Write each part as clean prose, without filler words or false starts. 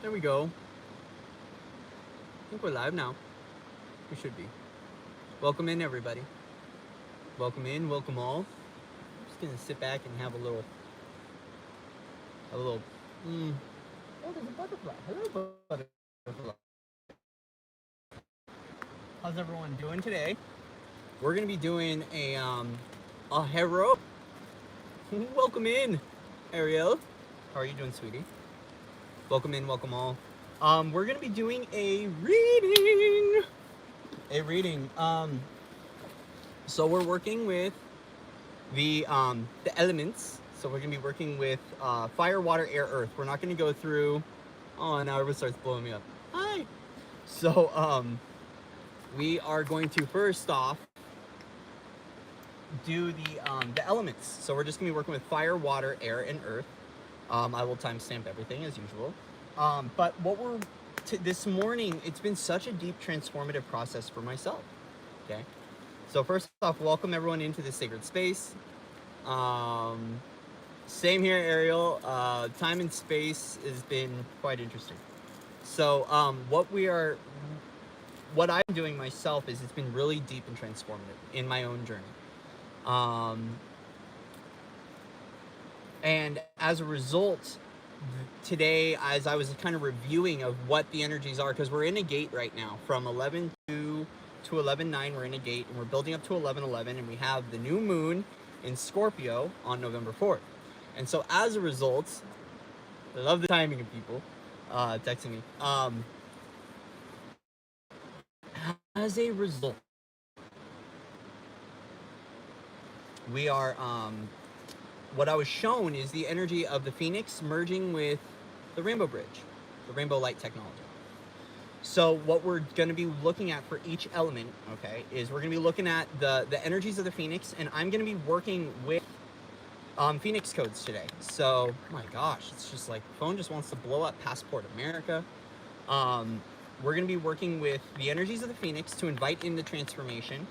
There we go. I think we're live now. We should be. Welcome in, everybody. Welcome in, welcome all. I'm just gonna sit back and have a little. Oh, there's a butterfly. Hello, butterfly. How's everyone doing today? We're gonna be doing a hero. Welcome in, Ariel. How are you doing, sweetie? Welcome in, welcome all. We're gonna be doing a reading. So we're working with the elements. So we're gonna be working with fire, water, air, earth. We're not gonna go through. Oh, now everyone starts blowing me up. Hi. So we are going to first off do the elements. So we're just gonna be working with fire, water, air, and earth. I will timestamp everything as usual. But what we're this morning, it's been such a deep transformative process for myself. Okay. So first off, welcome everyone into this sacred space. Same here, Ariel. Time and space has been quite interesting. So what I'm doing myself is it's been really deep and transformative in my own journey. And as a result, today, as I was kind of reviewing of what the energies are, because we're in a gate right now from 11 to 11:9, we're in a gate, and we're building up to 11:11, and we have the new moon in Scorpio on November 4th. And so as a result, I love the timing of people texting me. As a result, we are what I was shown is the energy of the Phoenix merging with the Rainbow Bridge, the Rainbow Light technology. So what we're going to be looking at for each element, okay, is we're going to be looking at the energies of the Phoenix, and I'm going to be working with Phoenix codes today. So, oh my gosh, it's just like phone just wants to blow up Passport America. We're going to be working with the energies of the Phoenix to invite in the transformation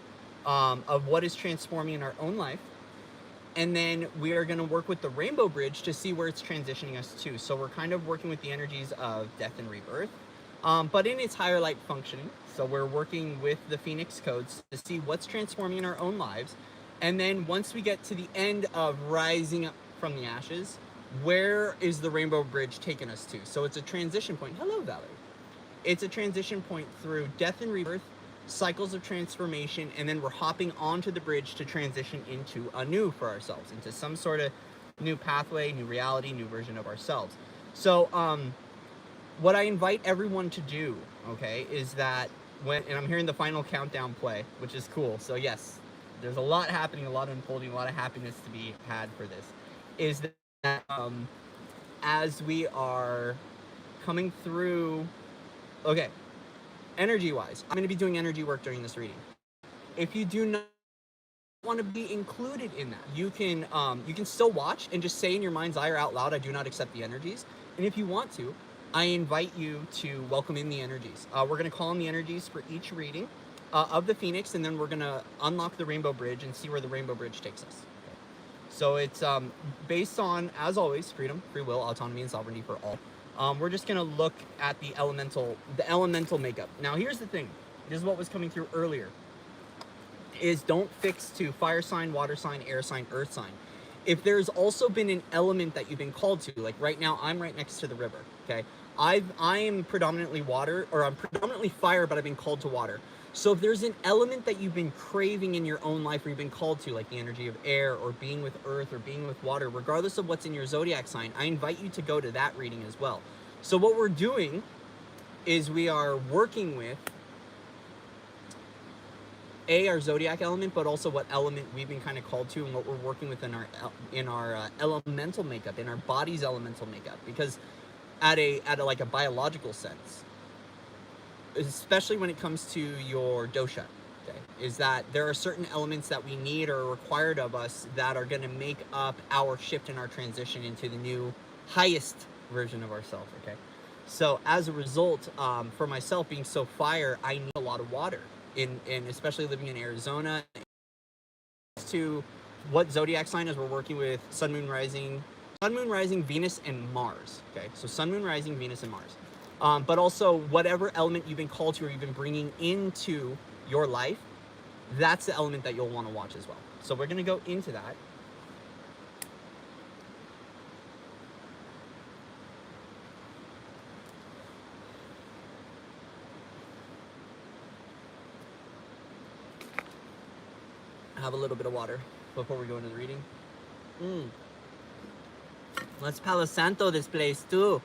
of what is transforming in our own life. And then we are going to work with the Rainbow Bridge to see where it's transitioning us to. So we're kind of working with the energies of death and rebirth, but in its higher light functioning. So we're working with the Phoenix codes to see what's transforming in our own lives. And then once we get to the end of rising up from the ashes, where is the Rainbow Bridge taking us to? So it's a transition point. Hello, Valerie. It's a transition point through death and rebirth, cycles of transformation, and then we're hopping onto the bridge to transition into a new for ourselves, into some sort of new pathway, new reality, new version of ourselves. So what I invite everyone to do, okay, is that and I'm hearing the final countdown play, which is cool. So yes, there's a lot happening, a lot unfolding, a lot of happiness to be had for this, is that as we are coming through, okay, energy-wise, I'm going to be doing energy work during this reading. If you do not want to be included in that, you can still watch and just say in your mind's eye or out loud, I do not accept the energies. And if you want to, I invite you to welcome in the energies. We're going to call in the energies for each reading of the Phoenix, and then we're going to unlock the Rainbow Bridge and see where the Rainbow Bridge takes us. Okay. So it's based on, as always, freedom, free will, autonomy, and sovereignty for all. We're just going to look at the elemental makeup. Now, here's the thing. This is what was coming through earlier. Is don't fix to fire sign, water sign, air sign, earth sign. If there's also been an element that you've been called to, like right now, I'm right next to the river, okay? I am predominantly water, or I'm predominantly fire, but I've been called to water. So if there's an element that you've been craving in your own life or you've been called to, like the energy of air or being with earth or being with water, regardless of what's in your zodiac sign, I invite you to go to that reading as well. So what we're doing is we are working with our zodiac element, but also what element we've been kind of called to and what we're working with in our elemental makeup, in our body's elemental makeup, because at a like a biological sense, especially when it comes to your dosha, okay, is that there are certain elements that we need or are required of us that are going to make up our shift and our transition into the new highest version of ourselves, okay? So as a result, for myself being so fire, I need a lot of water, in especially living in Arizona. To what zodiac sign is we're working with sun, moon, rising, Venus, and Mars, okay? So sun, moon, rising, Venus, and Mars. but also whatever element you've been called to or you've been bringing into your life, that's the element that you'll want to watch as well. So we're going to go into that. Have a little bit of water before we go into the reading. Let's Palo Santo this place too.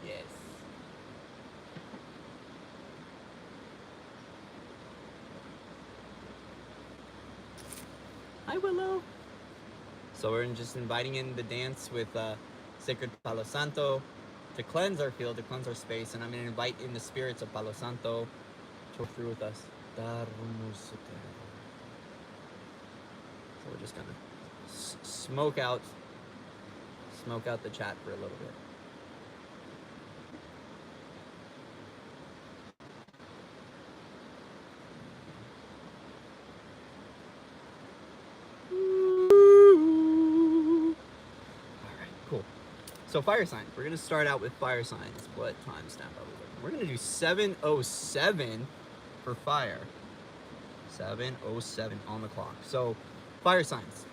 Yes. Hi, Willow. So we're just inviting in the dance with Sacred Palo Santo to cleanse our field, to cleanse our space, and I'm going to invite in the spirits of Palo Santo to work through with us. So we're just gonna smoke out the chat for a little bit. All right, cool. So fire signs. We're gonna start out with fire signs. What timestamp are we looking? We're gonna do 7:07 for fire. 7:07 on the clock. So fire signs.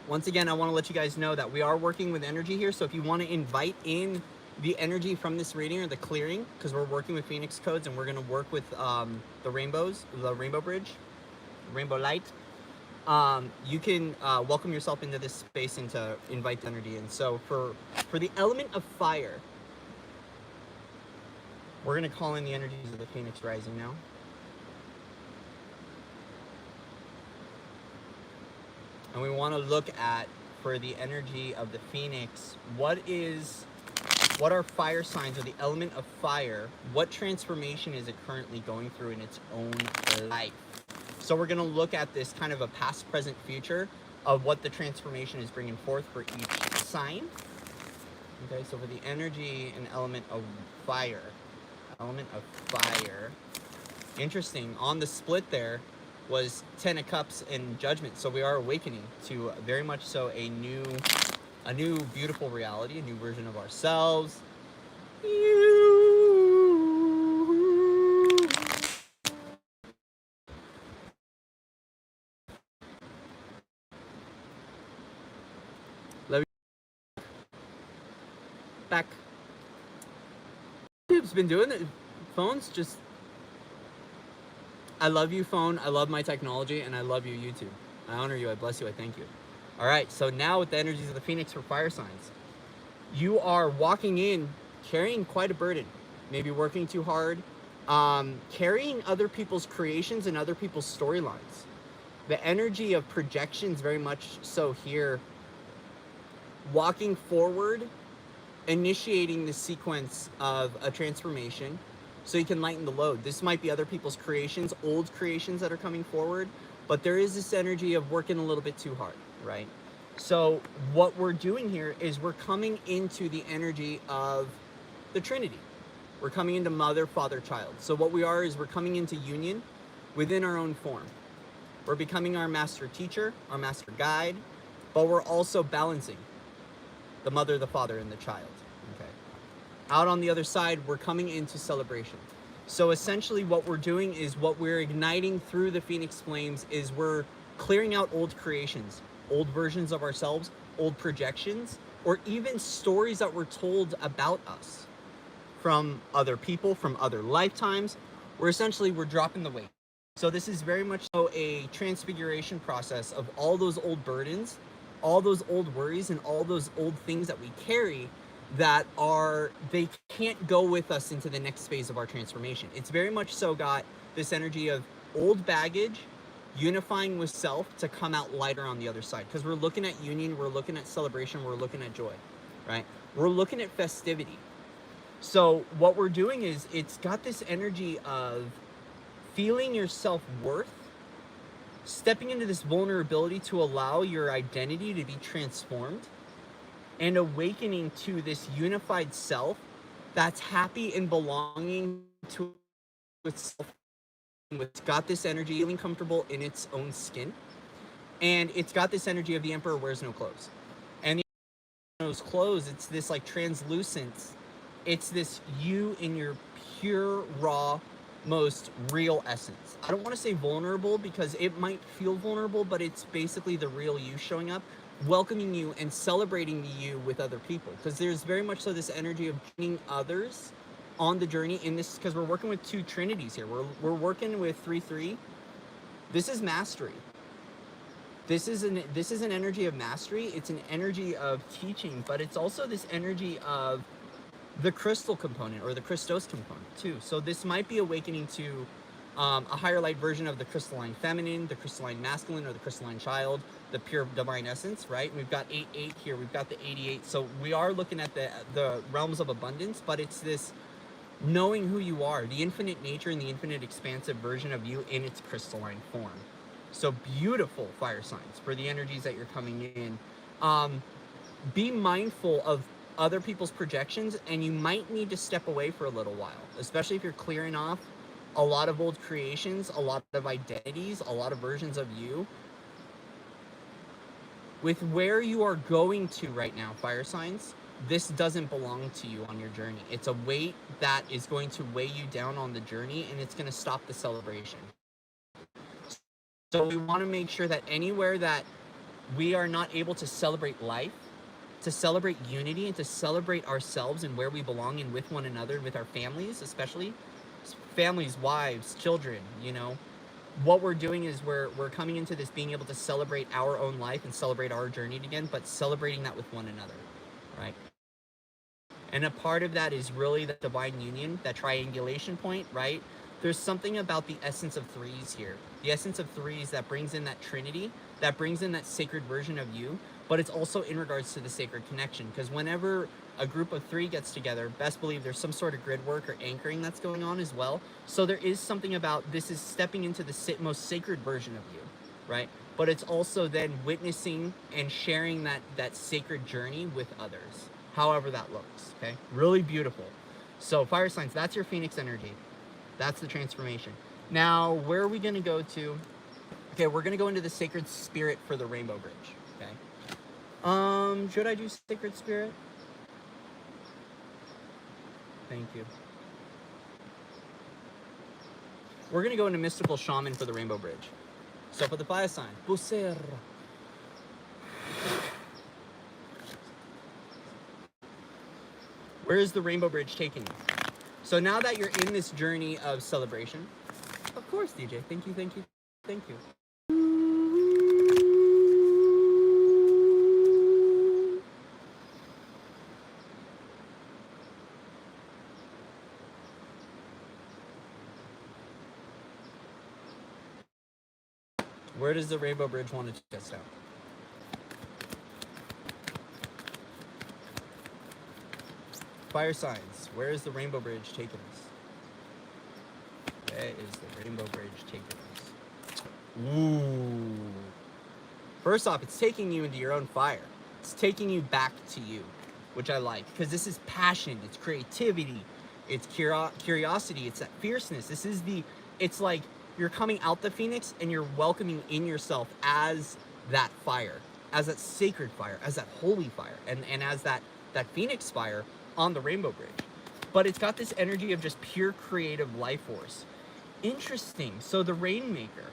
Once again, I want to let you guys know that we are working with energy here. So if you want to invite in the energy from this reading or the clearing, because we're working with Phoenix codes and we're going to work with the rainbows, the rainbow bridge, rainbow light, you can welcome yourself into this space and to invite the energy in. So for the element of fire, we're going to call in the energies of the Phoenix rising now. And we want to look at, for the energy of the Phoenix, what are fire signs, or the element of fire? What transformation is it currently going through in its own life? So we're going to look at this kind of a past, present, future of what the transformation is bringing forth for each sign. Okay, so for the energy and element of fire, interesting, on the split there was 10 of Cups and Judgment. So we are awakening to very much so a new beautiful reality, a new version of ourselves. Love you. Back. YouTube's been doing it. Phones just, I love you, phone. I love my technology, and I love you, YouTube. I honor you. I bless you. I thank you. All right. So now with the energies of the Phoenix for fire signs, you are walking in carrying quite a burden. Maybe working too hard, carrying other people's creations and other people's storylines. The energy of projections very much so here. Walking forward, initiating the sequence of a transformation so you can lighten the load. This might be other people's creations, old creations that are coming forward, but there is this energy of working a little bit too hard, right? So what we're doing here is we're coming into the energy of the Trinity. We're coming into Mother, Father, Child. So what we are is we're coming into union within our own form. We're becoming our master teacher, our master guide, but we're also balancing the mother, the father, and the child. Okay. Out on the other side, we're coming into celebration. So essentially what we're doing is, what we're igniting through the Phoenix Flames is we're clearing out old creations, old versions of ourselves, old projections, or even stories that were told about us from other people, from other lifetimes, where essentially we're dropping the weight. So this is very much so a transfiguration process of all those old burdens, all those old worries, and all those old things that we carry that they can't go with us into the next phase of our transformation. It's very much so got this energy of old baggage unifying with self to come out lighter on the other side, because we're looking at union, we're looking at celebration, we're looking at joy, right? We're looking at festivity. So what we're doing is, it's got this energy of feeling your self-worth, stepping into this vulnerability to allow your identity to be transformed, and awakening to this unified self that's happy and belonging to itself It's got this energy, feeling comfortable in its own skin. And it's got this energy of the Emperor wears no clothes. And the those clothes, it's this like translucent, it's this you in your pure, raw, most real essence. I don't want to say vulnerable because it might feel vulnerable, but it's basically the real you showing up, welcoming you and celebrating the you with other people. Because there's very much so this energy of joining others on the journey in this, because we're working with two trinities here. We're working with 3-3. This is mastery. This is an energy of mastery. It's an energy of teaching, but it's also this energy of the crystal component or the Christos component too. So this might be awakening to a higher light version of the crystalline feminine, the crystalline masculine, or the crystalline child, the pure divine essence, right? We've got 8-8 here. We've got the 88. So we are looking at the realms of abundance, but it's this knowing who you are, the infinite nature and the infinite expansive version of you in its crystalline form. So beautiful, fire signs, for the energies that you're coming in. Be mindful of other people's projections, and you might need to step away for a little while, especially if you're clearing off a lot of old creations, a lot of identities, a lot of versions of you. With where you are going to right now, fire signs, this doesn't belong to you on your journey. It's a weight that is going to weigh you down on the journey, and it's going to stop the celebration. So we want to make sure that anywhere that we are not able to celebrate life, to celebrate unity, and to celebrate ourselves and where we belong and with one another, with our families, especially families, wives, children, you know, what we're doing is we're coming into this being able to celebrate our own life and celebrate our journey again, but celebrating that with one another, right? And a part of that is really the divine union, that triangulation point, right? There's something about the essence of threes here. The essence of threes that brings in that trinity, that brings in that sacred version of you, but it's also in regards to the sacred connection. Because whenever a group of three gets together, best believe there's some sort of grid work or anchoring that's going on as well. So there is something about this is stepping into the most sacred version of you, right? But it's also then witnessing and sharing that sacred journey with others, however that looks, okay? Really beautiful. So fire signs, that's your Phoenix energy. That's the transformation. Now, where are we going to go to? Okay, we're going to go into the sacred spirit for the Rainbow Bridge, okay? Should I do sacred spirit? Thank you. We're going to go into mystical shaman for the Rainbow Bridge. So for the fire sign, Buser. Where is the Rainbow Bridge taking you? So now that you're in this journey of celebration, of course, DJ, thank you, thank you, thank you. Where does the Rainbow Bridge want to test out? Fire signs, where is the Rainbow Bridge taking us? Where is the Rainbow Bridge taking us? Ooh. First off, it's taking you into your own fire. It's taking you back to you, which I like, because this is passion, it's creativity, it's curiosity, it's that fierceness. This is it's like you're coming out the Phoenix and you're welcoming in yourself as that fire, as that sacred fire, as that holy fire, and as that Phoenix fire on the Rainbow Bridge. But it's got this energy of just pure creative life force. Interesting. So the Rainmaker,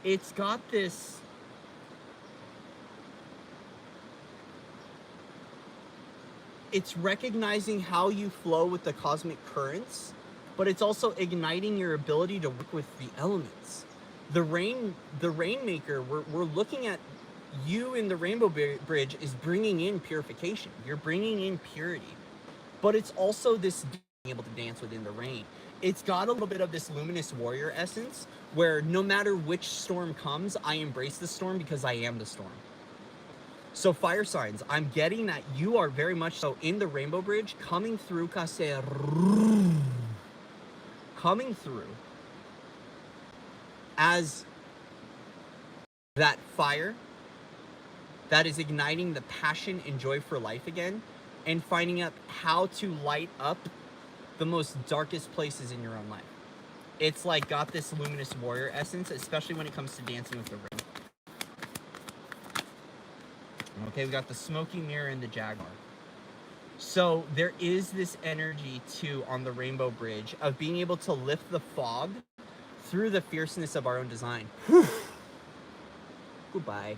it's got this, it's recognizing how you flow with the cosmic currents, but it's also igniting your ability to work with the elements. The Rainmaker, we're looking at you in the Rainbow Bridge is bringing in purification. You're bringing in purity, but it's also this being able to dance within the rain. It's got a little bit of this luminous warrior essence where no matter which storm comes, I embrace the storm because I am the storm. So fire signs, I'm getting that you are very much so in the Rainbow Bridge, coming through, coming through as that fire that is igniting the passion and joy for life again, and finding out how to light up the most darkest places in your own life. It's like got this luminous warrior essence, especially when it comes to dancing with the ring. Okay, we got the smoky mirror and the jaguar. So there is this energy too on the rainbow bridge of being able to lift the fog through the fierceness of our own design. Goodbye.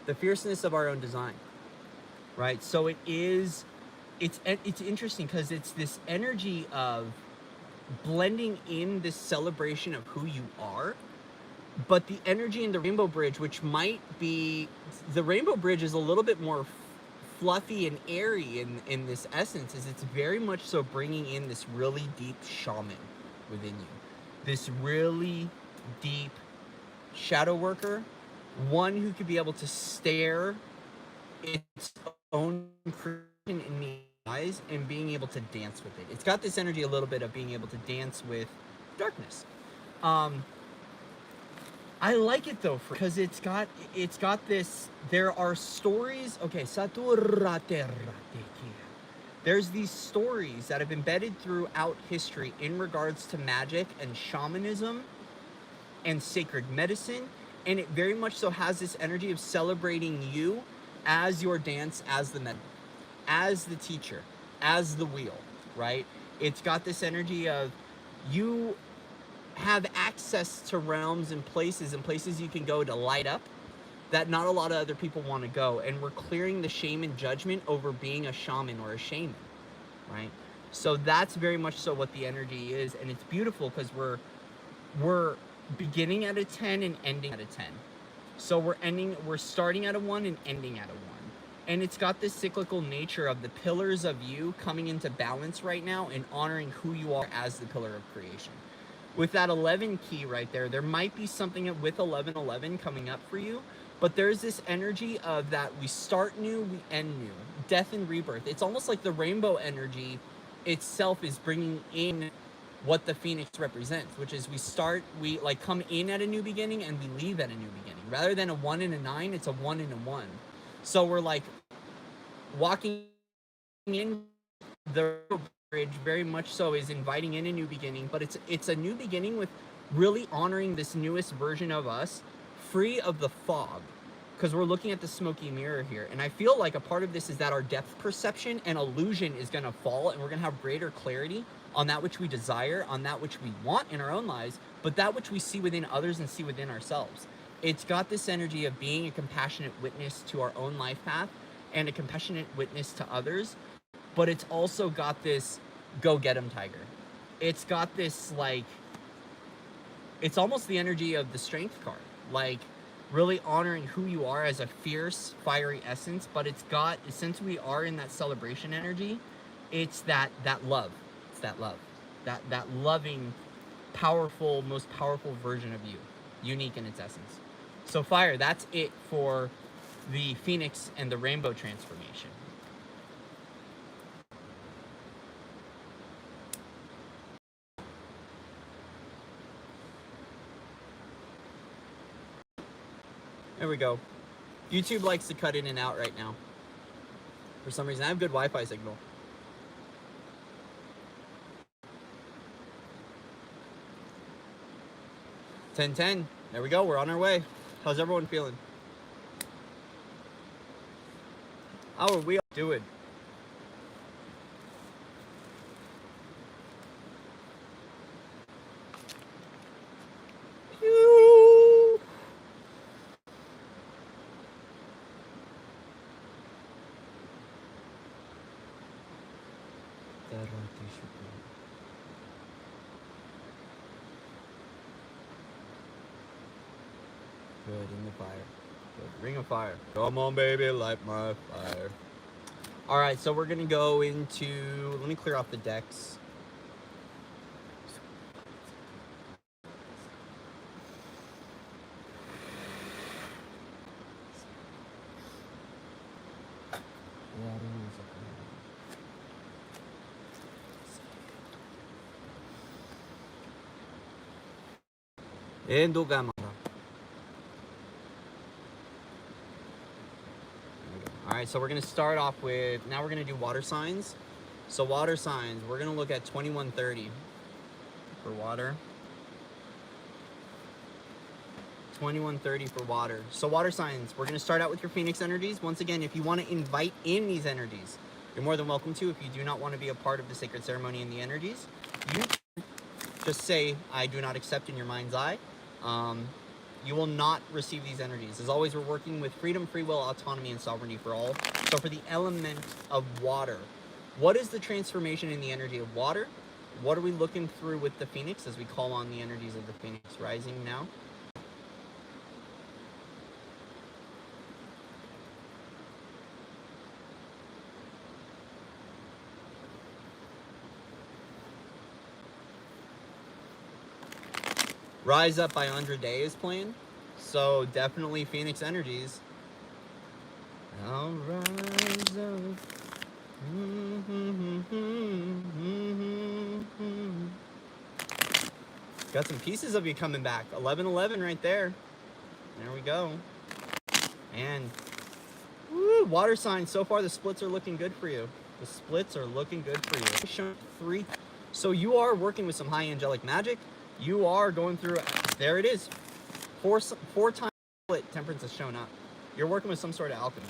The fierceness of our own design, right? So it's interesting because it's this energy of blending in this celebration of who you are, but the energy in the rainbow bridge, which might be, the rainbow bridge is a little bit more fluffy and airy in this essence, is it's very much so bringing in this really deep shaman within you, this really deep shadow worker, one who could be able to stare its own creation in the eyes and being able to dance with it. It's got this energy a little bit of being able to dance with darkness. I like it though because it's got this. There are stories. Okay, there's these stories that have embedded throughout history in regards to magic and shamanism and sacred medicine, and it very much so has this energy of celebrating you as your dance, as the medicine, as the teacher, as the wheel, right? It's got this energy of you have access to realms and places you can go to light up that not a lot of other people want to go, and we're clearing the shame and judgment over being a shaman or a shaman, right? So that's very much so what the energy is, and it's beautiful because we're beginning at a 10 and ending at a 10. So we're starting at a 1 and ending at a 1. And it's got this cyclical nature of the pillars of you coming into balance right now and honoring who you are as the pillar of creation. With that 11 key right there, there might be something with 1111 coming up for you, but there's this energy of that we start new, we end new, death and rebirth. It's almost like the rainbow energy itself is bringing in what the phoenix represents, which is we like come in at a new beginning and we leave at a new beginning. Rather than a 1 and a 9, it's a 1 and a 1. So we're like walking in the bridge very much so is inviting in a new beginning, but it's a new beginning with really honoring this newest version of us, free of the fog, because we're looking at the smoky mirror here. And I feel like a part of this is that our depth perception and illusion is going to fall, and we're going to have greater clarity on that which we desire, on that which we want in our own lives, but that which we see within others and see within ourselves. It's got this energy of being a compassionate witness to our own life path and a compassionate witness to others, but it's also got this go get 'em tiger. It's got this, like, it's almost the energy of the strength card, like really honoring who you are as a fierce, fiery essence, but it's got, since we are in that celebration energy, it's that love. It's that love. That loving, powerful, most powerful version of you, unique in its essence. So fire, that's it for the phoenix and the rainbow transformation. There we go. YouTube likes to cut in and out right now. For some reason, I have good Wi-Fi signal. $10.10. There we go. We're on our way. How's everyone feeling? How are we all doing? Good, in the fire. Good. Ring of fire. Come on, baby, light my fire. All right, so we're gonna go into, let me clear off the decks. Endogamma. All right, so we're gonna start off with, now we're gonna do water signs. So water signs, we're gonna look at 2130 for water. 2130 for water. So water signs, we're going to start out with your Phoenix energies. Once again, if you want to invite in these energies, you're more than welcome to. If you do not want to be a part of the sacred ceremony and the energies, you just say, I do not accept in your mind's eye. You will not receive these energies. As always, we're working with freedom, free will, autonomy, and sovereignty for all. So for the element of water, what is the transformation in the energy of water? What are we looking through with the Phoenix as we call on the energies of the Phoenix rising now? Rise Up by Andre Day is playing. So definitely Phoenix energies. I'll rise up. Got some pieces of you coming back. 1111 right there. There we go. And woo, water signs. So far the splits are looking good for you. The splits are looking good for you. Showing 3. So you are working with some high angelic magic. You are going through, there it is. Four times split temperance has shown up. You're working with some sort of alchemy.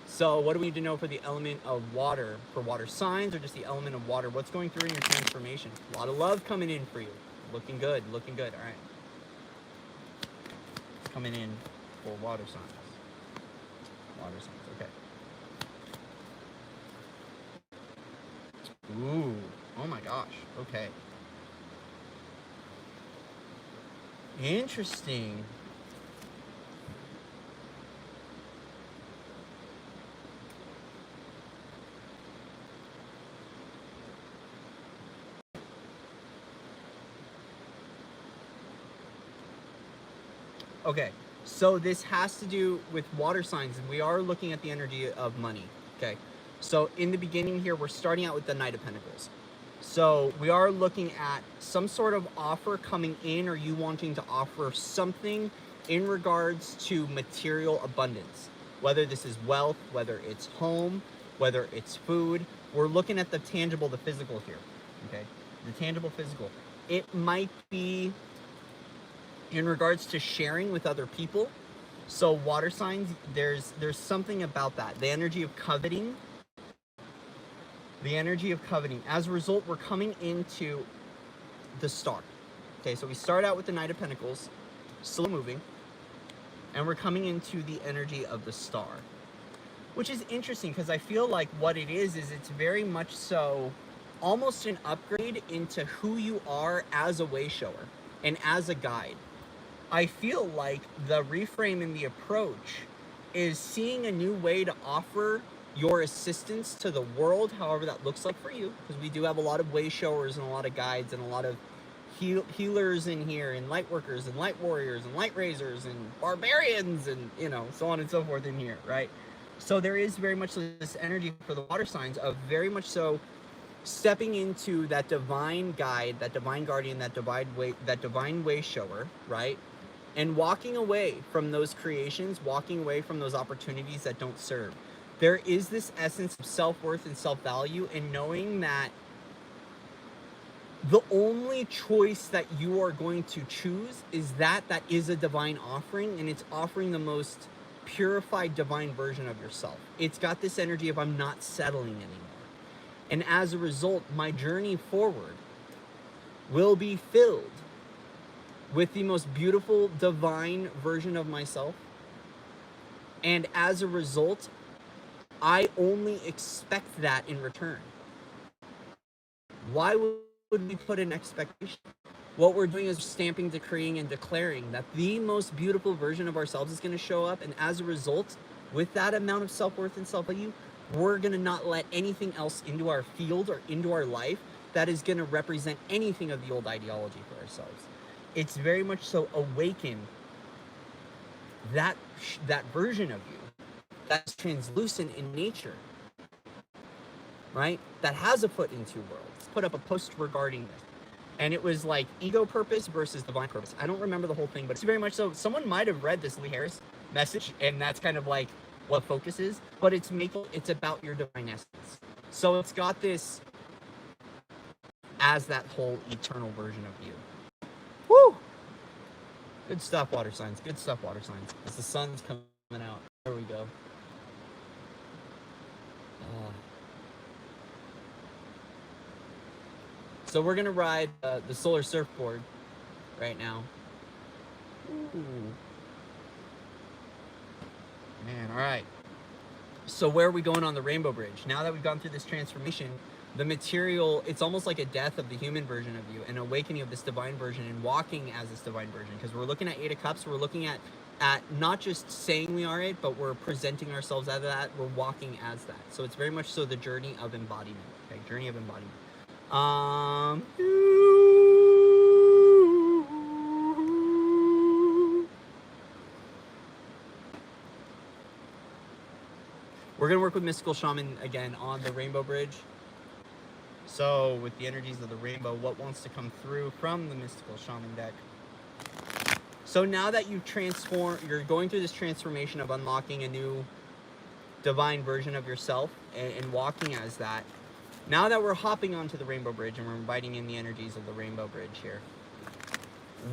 So what do we need to know for the element of water? For water signs or just the element of water? What's going through in your transformation? A lot of love coming in for you. Looking good, looking good. All right. Coming in for water signs. Water signs, okay. Ooh, oh my gosh, okay. Interesting. Okay, so this has to do with water signs, and we are looking at the energy of money. Okay, so in the beginning here, we're starting out with the Knight of Pentacles. So we are looking at some sort of offer coming in, or you wanting to offer something in regards to material abundance, whether this is wealth, whether it's home, whether it's food. We're looking at the tangible, the physical here, okay? The tangible, physical. It might be in regards to sharing with other people. So water signs, there's something about that. The energy of coveting. The energy of coveting. As a result, we're coming into the Star. Okay, so we start out with the Knight of Pentacles, slow moving, and we're coming into the energy of the Star, which is interesting because I feel like what it is it's very much so almost an upgrade into who you are as a way shower and as a guide. I feel like the reframe in the approach is seeing a new way to offer your assistance to the world, however that looks like for you, because we do have a lot of way showers and a lot of guides and a lot of healers in here, and light workers and light warriors and light raisers and barbarians and, you know, so on and so forth in here, right? So there is very much this energy for the water signs of very much so stepping into that divine guide, that divine guardian, that divine way shower, right? And walking away from those creations, walking away from those opportunities that don't serve. There is this essence of self-worth and self-value, and knowing that the only choice that you are going to choose is that is a divine offering, and it's offering the most purified divine version of yourself. It's got this energy of I'm not settling anymore. And as a result, my journey forward will be filled with the most beautiful divine version of myself. And as a result, I only expect that in return. Why would we put an expectation? What we're doing is stamping, decreeing, and declaring that the most beautiful version of ourselves is going to show up. And as a result, with that amount of self-worth and self-value, we're going to not let anything else into our field or into our life that is going to represent anything of the old ideology for ourselves. It's very much so awaken that version of you that's translucent in nature, right? That has a foot in two worlds. Put up a post regarding this. And it was like ego purpose versus divine purpose. I don't remember the whole thing, but it's very much so. Someone might have read this Lee Harris message, and that's kind of like what focus is, but it's about your divine essence. So it's got this as that whole eternal version of you. Woo! Good stuff, water signs. Good stuff, water signs. As the sun's coming out. There we go. So we're gonna ride the solar surfboard right now. Ooh. Man, all right. So where are we going on the Rainbow Bridge? Now that we've gone through this transformation, the material, it's almost like a death of the human version of you, an awakening of this divine version and walking as this divine version. Because we're looking at Eight of Cups, we're looking at not just saying we are it, but we're presenting ourselves as that, we're walking as that. So it's very much so the journey of embodiment, okay? Journey of embodiment. We're going to work with Mystical Shaman again on the Rainbow Bridge. So with the energies of the rainbow, what wants to come through from the Mystical Shaman deck? So now that you've transformed, you're going through this transformation of unlocking a new divine version of yourself and walking as that. Now that we're hopping onto the Rainbow Bridge and we're inviting in the energies of the Rainbow Bridge here,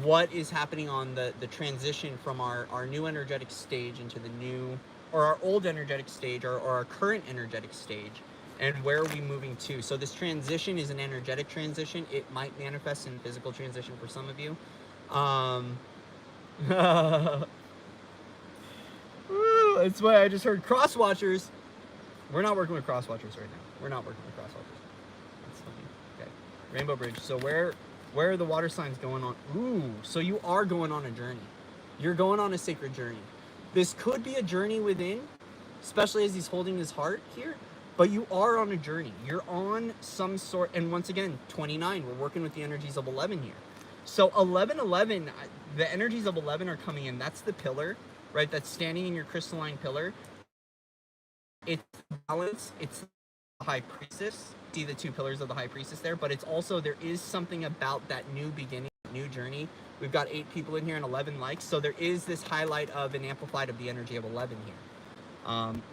what is happening on the transition from our new energetic stage into the new, or our old energetic stage, or our current energetic stage, and where are we moving to? So this transition is an energetic transition. It might manifest in physical transition for some of you. That's why I just heard cross-watchers. We're not working with cross-watchers right now. We're not working with cross-watchers. That's funny. Okay. Rainbow Bridge. So where are the water signs going on? Ooh, so you are going on a journey. You're going on a sacred journey. This could be a journey within, especially as he's holding his heart here, but you are on a journey. You're on some sort, and once again, 29, we're working with the energies of 11 here. So 11, the energies of 11 are coming in. That's the pillar, right? That's standing in your crystalline pillar. It's balance. It's the high priestess. See the two pillars of the high priestess there, but it's also, there is something about that new beginning, new journey. We've got 8 people in here and 11 likes. So there is this highlight of an amplified of the energy of 11 here.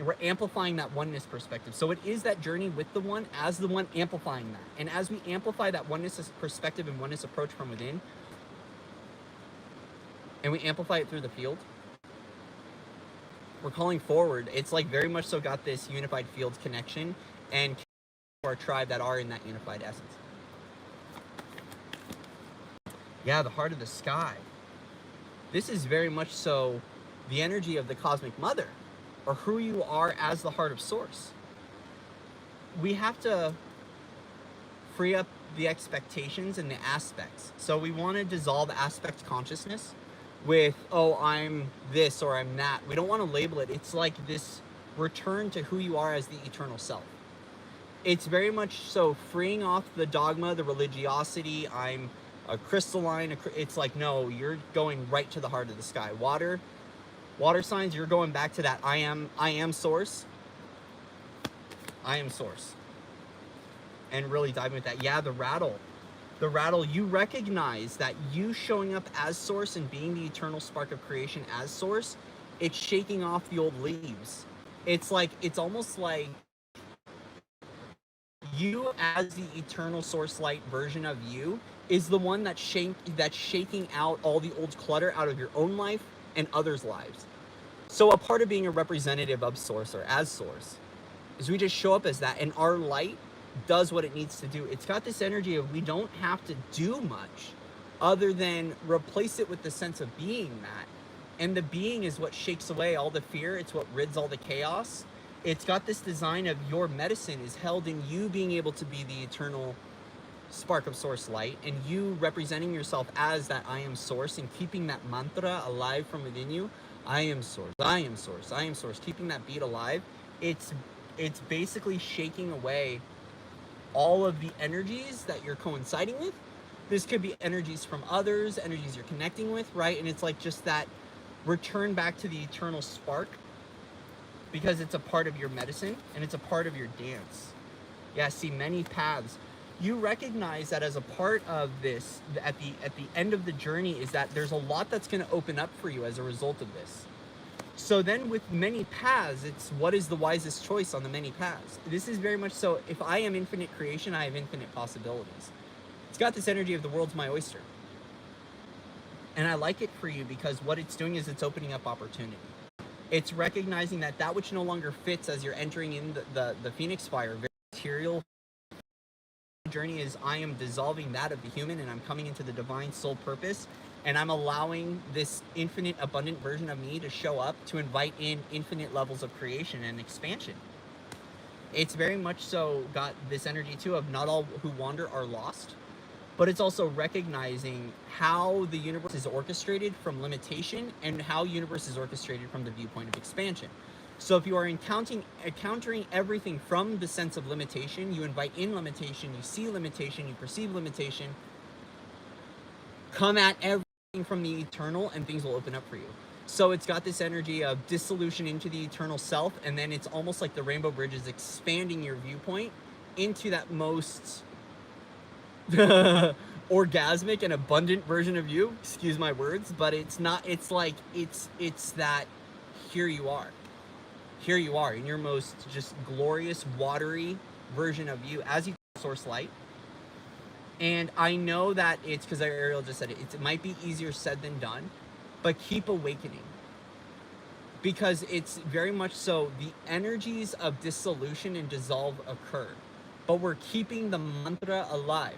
We're amplifying that oneness perspective. So it is that journey with the one, as the one amplifying that. And as we amplify that oneness perspective and oneness approach from within, and we amplify it through the field, we're calling forward. It's like very much so got this unified field connection and our tribe that are in that unified essence. Yeah, the heart of the sky. This is very much so the energy of the cosmic mother, or who you are as the heart of source. We have to free up the expectations and the aspects. So we want to dissolve aspect consciousness with, oh, I'm this or I'm that. We don't want to label it. It's like this return to who you are as the eternal self. It's very much so freeing off the dogma, the religiosity, I'm a crystalline, it's like, no, you're going right to the heart of the sky. Water signs, you're going back to that I am source. I am source. And really diving with that. Yeah, the rattle, you recognize that you showing up as source and being the eternal spark of creation as source, it's shaking off the old leaves. It's like, it's almost like you as the eternal source light version of you is the one that's shaking out all the old clutter out of your own life and others' lives. So a part of being a representative of source or as source is we just show up as that, and our light does what it needs to do. It's got this energy of we don't have to do much other than replace it with the sense of being that. And the being is what shakes away all the fear. It's what rids all the chaos. It's got this design of your medicine is held in you being able to be the eternal spark of source light, and you representing yourself as that I am source and keeping that mantra alive from within you. I am source, I am source, I am source, keeping that beat alive. It's basically shaking away all of the energies that you're coinciding with. This could be energies from others, energies you're connecting with, right? And it's like just that return back to the eternal spark, because it's a part of your medicine and it's a part of your dance. Yeah, see, many paths. You recognize that as a part of this, at the end of the journey, is that there's a lot that's going to open up for you as a result of this. So then with many paths, it's what is the wisest choice on the many paths. This is very much so, if I am infinite creation, I have infinite possibilities. It's got this energy of the world's my oyster. And I like it for you because what it's doing is it's opening up opportunity. It's recognizing that that which no longer fits as you're entering in the Phoenix fire, very material journey, is I am dissolving that of the human and I'm coming into the divine soul purpose, and I'm allowing this infinite abundant version of me to show up to invite in infinite levels of creation and expansion. It's very much so got this energy too of not all who wander are lost, but it's also recognizing how the universe is orchestrated from limitation and how universe is orchestrated from the viewpoint of expansion. So if you are encountering everything from the sense of limitation, you invite in limitation, you see limitation, you perceive limitation, come at everything from the eternal and things will open up for you. So it's got this energy of dissolution into the eternal self, and then it's almost like the rainbow bridge is expanding your viewpoint into that most orgasmic and abundant version of you. Excuse my words, but it's not, it's like, it's that here you are. Here you are in your most just glorious, watery version of you as you source light. And I know that it's because Ariel just said it, it might be easier said than done, but keep awakening. Because it's very much so the energies of dissolution and dissolve occur. But we're keeping the mantra alive,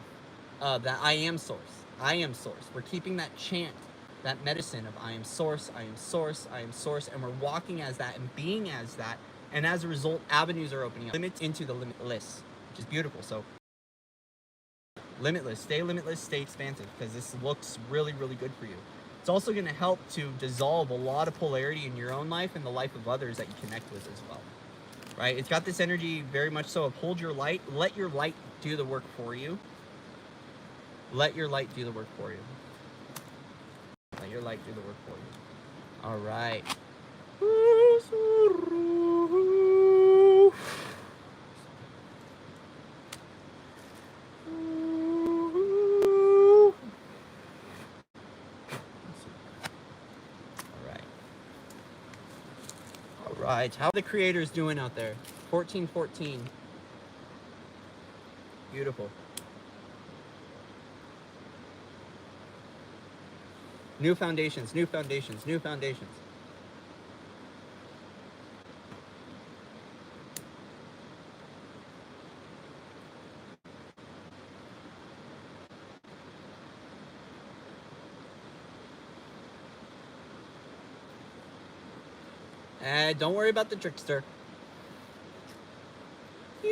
that I am source. I am source. We're keeping that chant, that medicine of I am source, I am source, I am source, and we're walking as that and being as that. And as a result, avenues are opening up. Limits into the limitless, which is beautiful. So limitless, stay expansive, because this looks really, really good for you. It's also going to help to dissolve a lot of polarity in your own life and the life of others that you connect with as well. Right? It's got this energy very much so of hold your light, let your light do the work for you. Let your light do the work for you. Let your light do the work for you. All right. All right. How are the creators doing out there? 1414. Beautiful. New foundations, new foundations, new foundations. Don't worry about the trickster. So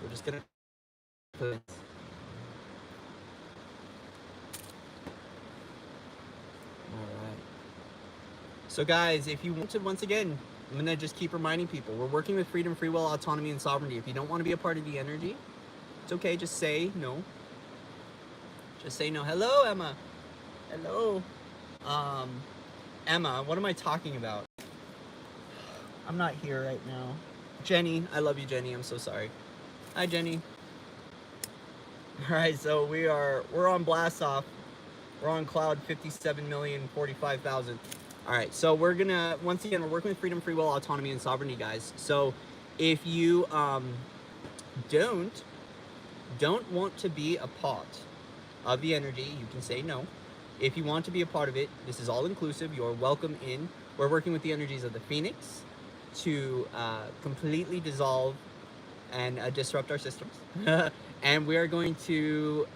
we're just gonna put it. Alright. So guys, if you want to, once again, I'm gonna just keep reminding people, we're working with freedom, free will, autonomy, and sovereignty. If you don't want to be a part of the energy, it's okay, just say no. Just say no. Hello, Emma. Hello. Emma, what am I talking about? I'm not here right now. Jenny, I love you, Jenny. I'm so sorry. Hi, Jenny. All right, so we're on blast off. We're on cloud 57,045,000. All right, so we're gonna, once again, we're working with freedom, free will, autonomy, and sovereignty, guys. So if you don't want to be a part of the energy, you can say no. If you want to be a part of it, this is all inclusive. You're welcome in. We're working with the energies of the Phoenix to completely dissolve and disrupt our systems. And we are going to...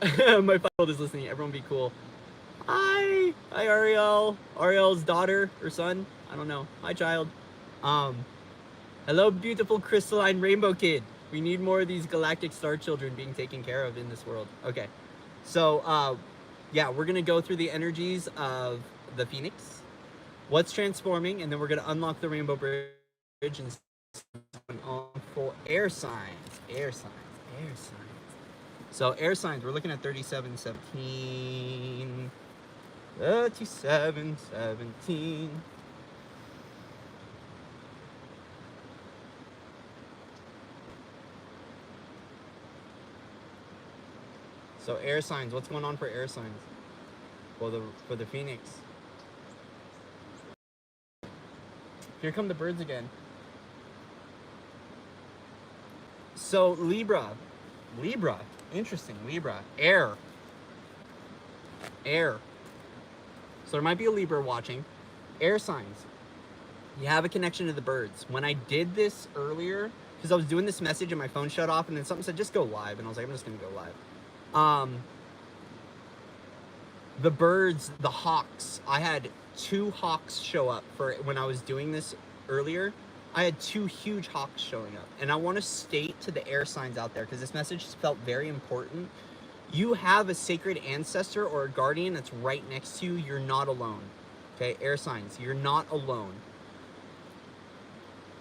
My 5-year-old is listening. Everyone be cool. Hi Ariel. Ariel's daughter or son. I don't know. Hi, child. Hello, beautiful crystalline rainbow kid. We need more of these galactic star children being taken care of in this world. Okay. So, yeah, we're going to go through the energies of the Phoenix, what's transforming, and then we're going to unlock the rainbow bridge and on for air signs. Air signs. Air signs. So, air signs, we're looking at 3717. 3717. So air signs, what's going on for air signs? Well, for the Phoenix. Here come the birds again. So Libra, interesting, Libra, air. So there might be a Libra watching. Air signs. You have a connection to the birds. When I did this earlier, because I was doing this message and my phone shut off, and then something said, just go live. And I was like, I'm just going to go live. The birds, the hawks, I had 2 hawks show up for when I was doing this earlier. I had 2 huge hawks showing up. And I want to state to the air signs out there, because this message felt very important. You have a sacred ancestor or a guardian that's right next to you. You're not alone. Okay, air signs, you're not alone.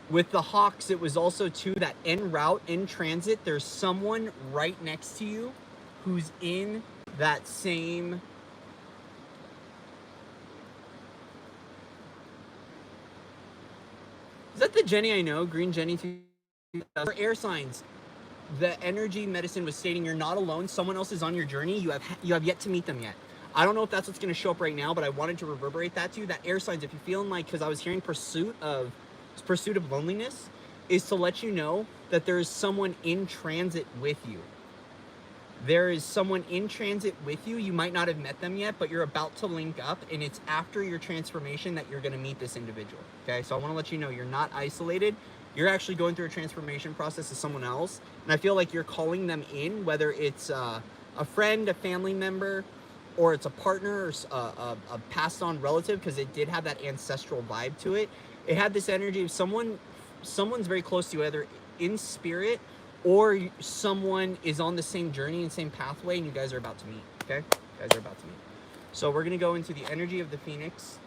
With the hawks, it was also too that en route, in transit, there's someone right next to you who's in that same Is that the Jenny I know? Green Jenny 2000. For air signs, the energy medicine was stating you're not alone. Someone else is on your journey. You have yet to meet them yet. I don't know if that's what's going to show up right now, but I wanted to reverberate that to you. That air signs, if you're feeling like, because I was hearing pursuit of loneliness, is to let you know that there is someone in transit with you. There is someone in transit with you. You might not have met them yet, but you're about to link up, and it's after your transformation that you're going to meet this individual. Okay, so I want to let you know you're not isolated. You're actually going through a transformation process as someone else, and I feel like you're calling them in, whether it's a friend, a family member, or it's a partner, or a passed on relative, because it did have that ancestral vibe to it. It had this energy of someone's very close to you, either in spirit or someone is on the same journey and same pathway, and you guys are about to meet. Okay, you guys are about to meet. So we're gonna go into the energy of the phoenix.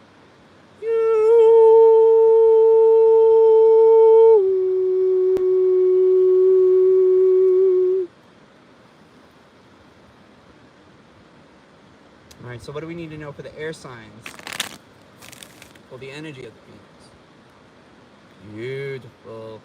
All right, so what do we need to know for the air signs? Well, the energy of the phoenix. Beautiful.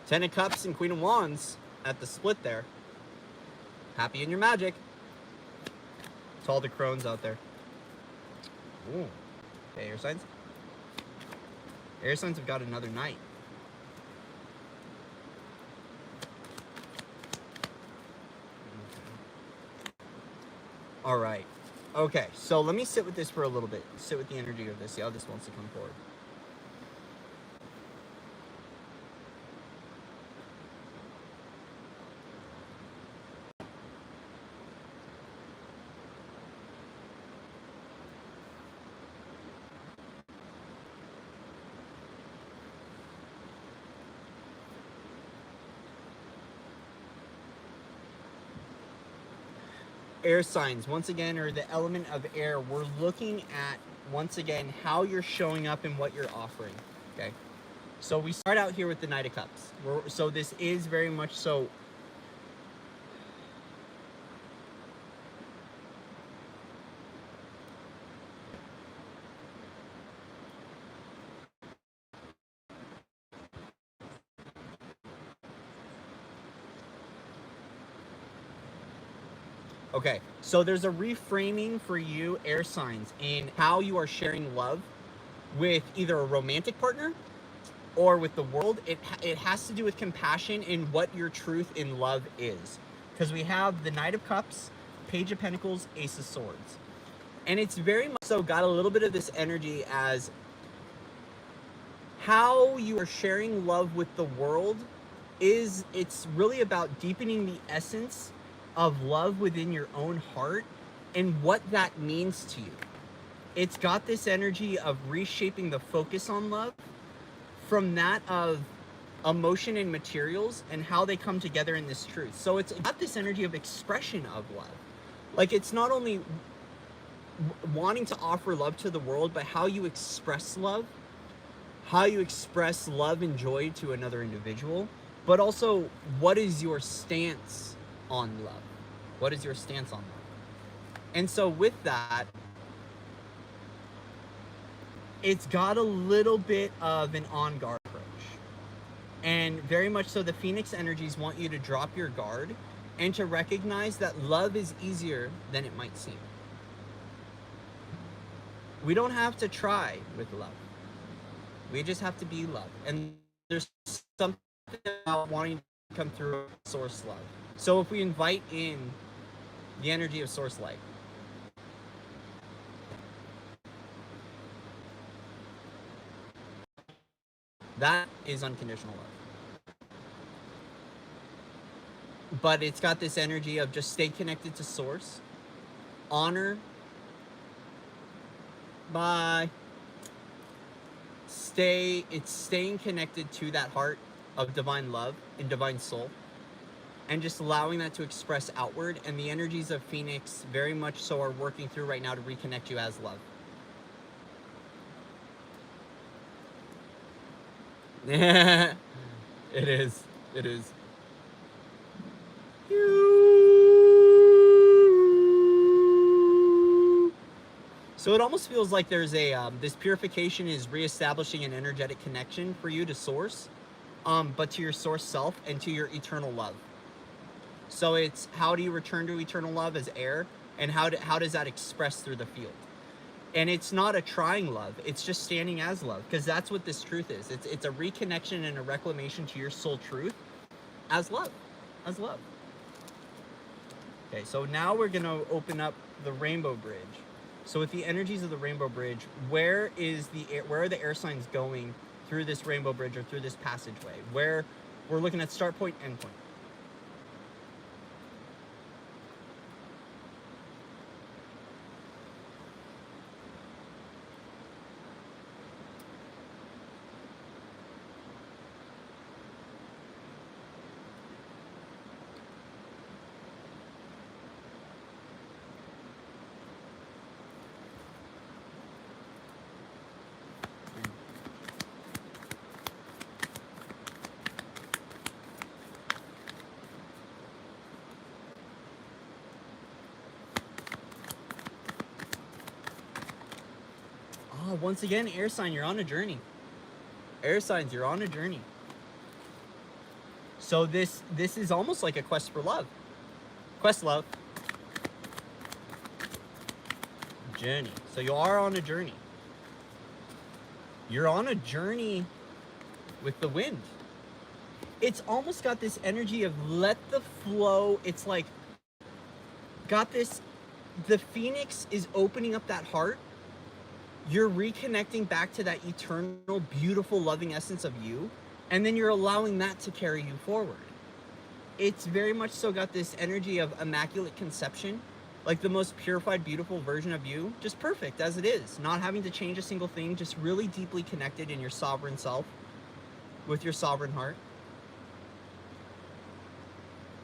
10 of Cups and Queen of Wands at the split there. Happy in your magic. To all the crones out there. Ooh. Okay, air signs. Air signs have got another night. All right. Okay, so let me sit with this for a little bit. Sit with the energy of this. See how this wants to come forward. Air signs, once again, or the element of air, we're looking at, once again, how you're showing up and what you're offering, okay? So we start out here with the Knight of Cups. So this is very much so... Okay, so there's a reframing for you, air signs, in how you are sharing love with either a romantic partner or with the world. It has to do with compassion and what your truth in love is. Because we have the Knight of Cups, Page of Pentacles, Ace of Swords. And it's very much so got a little bit of this energy as how you are sharing love with the world it's really about deepening the essence of love within your own heart and what that means to you. It's got this energy of reshaping the focus on love from that of emotion and materials and how they come together in this truth. So it's got this energy of expression of love. Like, it's not only wanting to offer love to the world, but how you express love how you express love and joy to another individual, but also what is your stance on love? What is your stance on love? And so with that, it's got a little bit of an on guard approach. And very much so, the Phoenix energies want you to drop your guard and to recognize that love is easier than it might seem. We don't have to try with love. We just have to be love. And there's something about wanting to come through source love. So if we invite in the energy of source light, that is unconditional love. But it's got this energy of just stay connected to source, honor, it's staying connected to that heart of divine love and divine soul, and just allowing that to express outward. And the energies of Phoenix very much so are working through right now to reconnect you as love. It is. It is. So it almost feels like there's a this purification is reestablishing an energetic connection for you to source, but to your source self and to your eternal love. So it's how do you return to eternal love as air, and how does that express through the field? And it's not a trying love, it's just standing as love, because that's what this truth is. It's a reconnection and a reclamation to your soul truth as love, as love. Okay, so now we're gonna open up the rainbow bridge. So with the energies of the rainbow bridge, where are the air signs going through this rainbow bridge or through this passageway? Where we're looking at start point, end point. Once again, air sign, you're on a journey. Air signs, you're on a journey. So this is almost like a quest for love. Quest love. Journey. So you are on a journey. You're on a journey with the wind. It's almost got this energy of let the flow. It's like got this, the Phoenix is opening up that heart. You're reconnecting back to that eternal, beautiful, loving essence of you, and then you're allowing that to carry you forward. It's very much so got this energy of immaculate conception, like the most purified, beautiful version of you, just perfect as it is, not having to change a single thing, just really deeply connected in your sovereign self with your sovereign heart.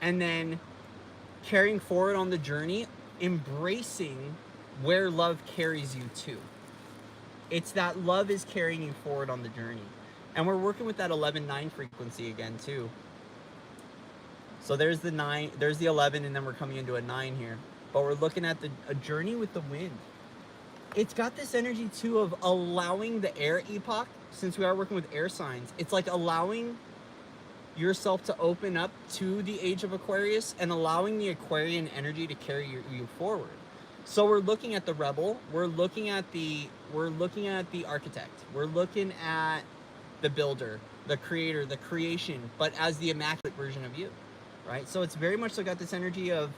And then carrying forward on the journey, embracing where love carries you to. It's that love is carrying you forward on the journey. And we're working with that 11-9 frequency again too. So there's the 9, there's the 11, and then we're coming into a 9 here. But we're looking at a journey with the wind. It's got this energy too of allowing the air epoch, since we are working with air signs, it's like allowing yourself to open up to the age of Aquarius and allowing the Aquarian energy to carry you forward. So we're looking at the rebel, we're looking at the architect, we're looking at the builder, the creator, the creation, but as the immaculate version of you, right? So it's very much so got this energy of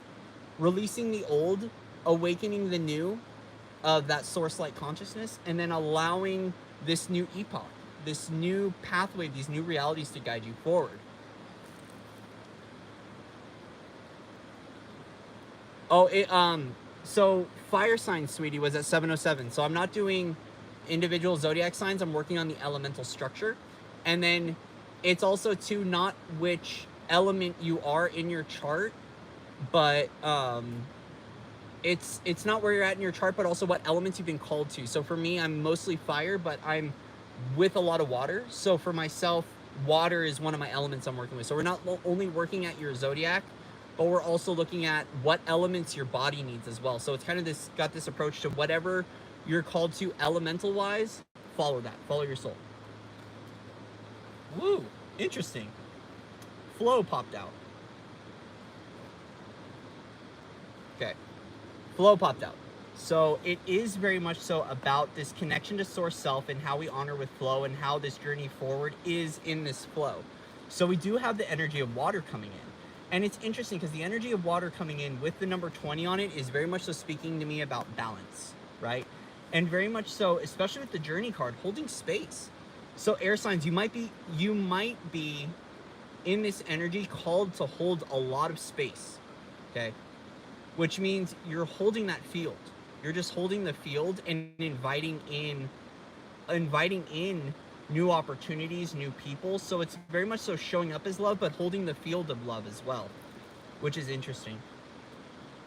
releasing the old, awakening the new of that source light consciousness, and then allowing this new epoch, this new pathway, these new realities to guide you forward. So fire sign, sweetie, was at 707. So I'm not doing individual zodiac signs. I'm working on the elemental structure. And then it's also too not which element you are in your chart, but it's not where you're at in your chart, but also what elements you've been called to. So for me, I'm mostly fire, but I'm with a lot of water. So for myself, water is one of my elements I'm working with. So we're not only working at your zodiac, but we're also looking at what elements your body needs as well. So it's kind of got this approach to whatever you're called to elemental wise, follow that. Follow your soul. Woo, interesting. Flow popped out. Okay. Flow popped out. So it is very much so about this connection to source self and how we honor with flow and how this journey forward is in this flow. So we do have the energy of water coming in. And it's interesting because the energy of water coming in with the number 20 on it is very much so speaking to me about balance, right? And very much so, especially with the journey card, holding space. So air signs, you might be in this energy called to hold a lot of space, okay? Which means you're holding that field. You're just holding the field and inviting in new opportunities, new people. So it's very much so showing up as love, but holding the field of love as well, which is interesting.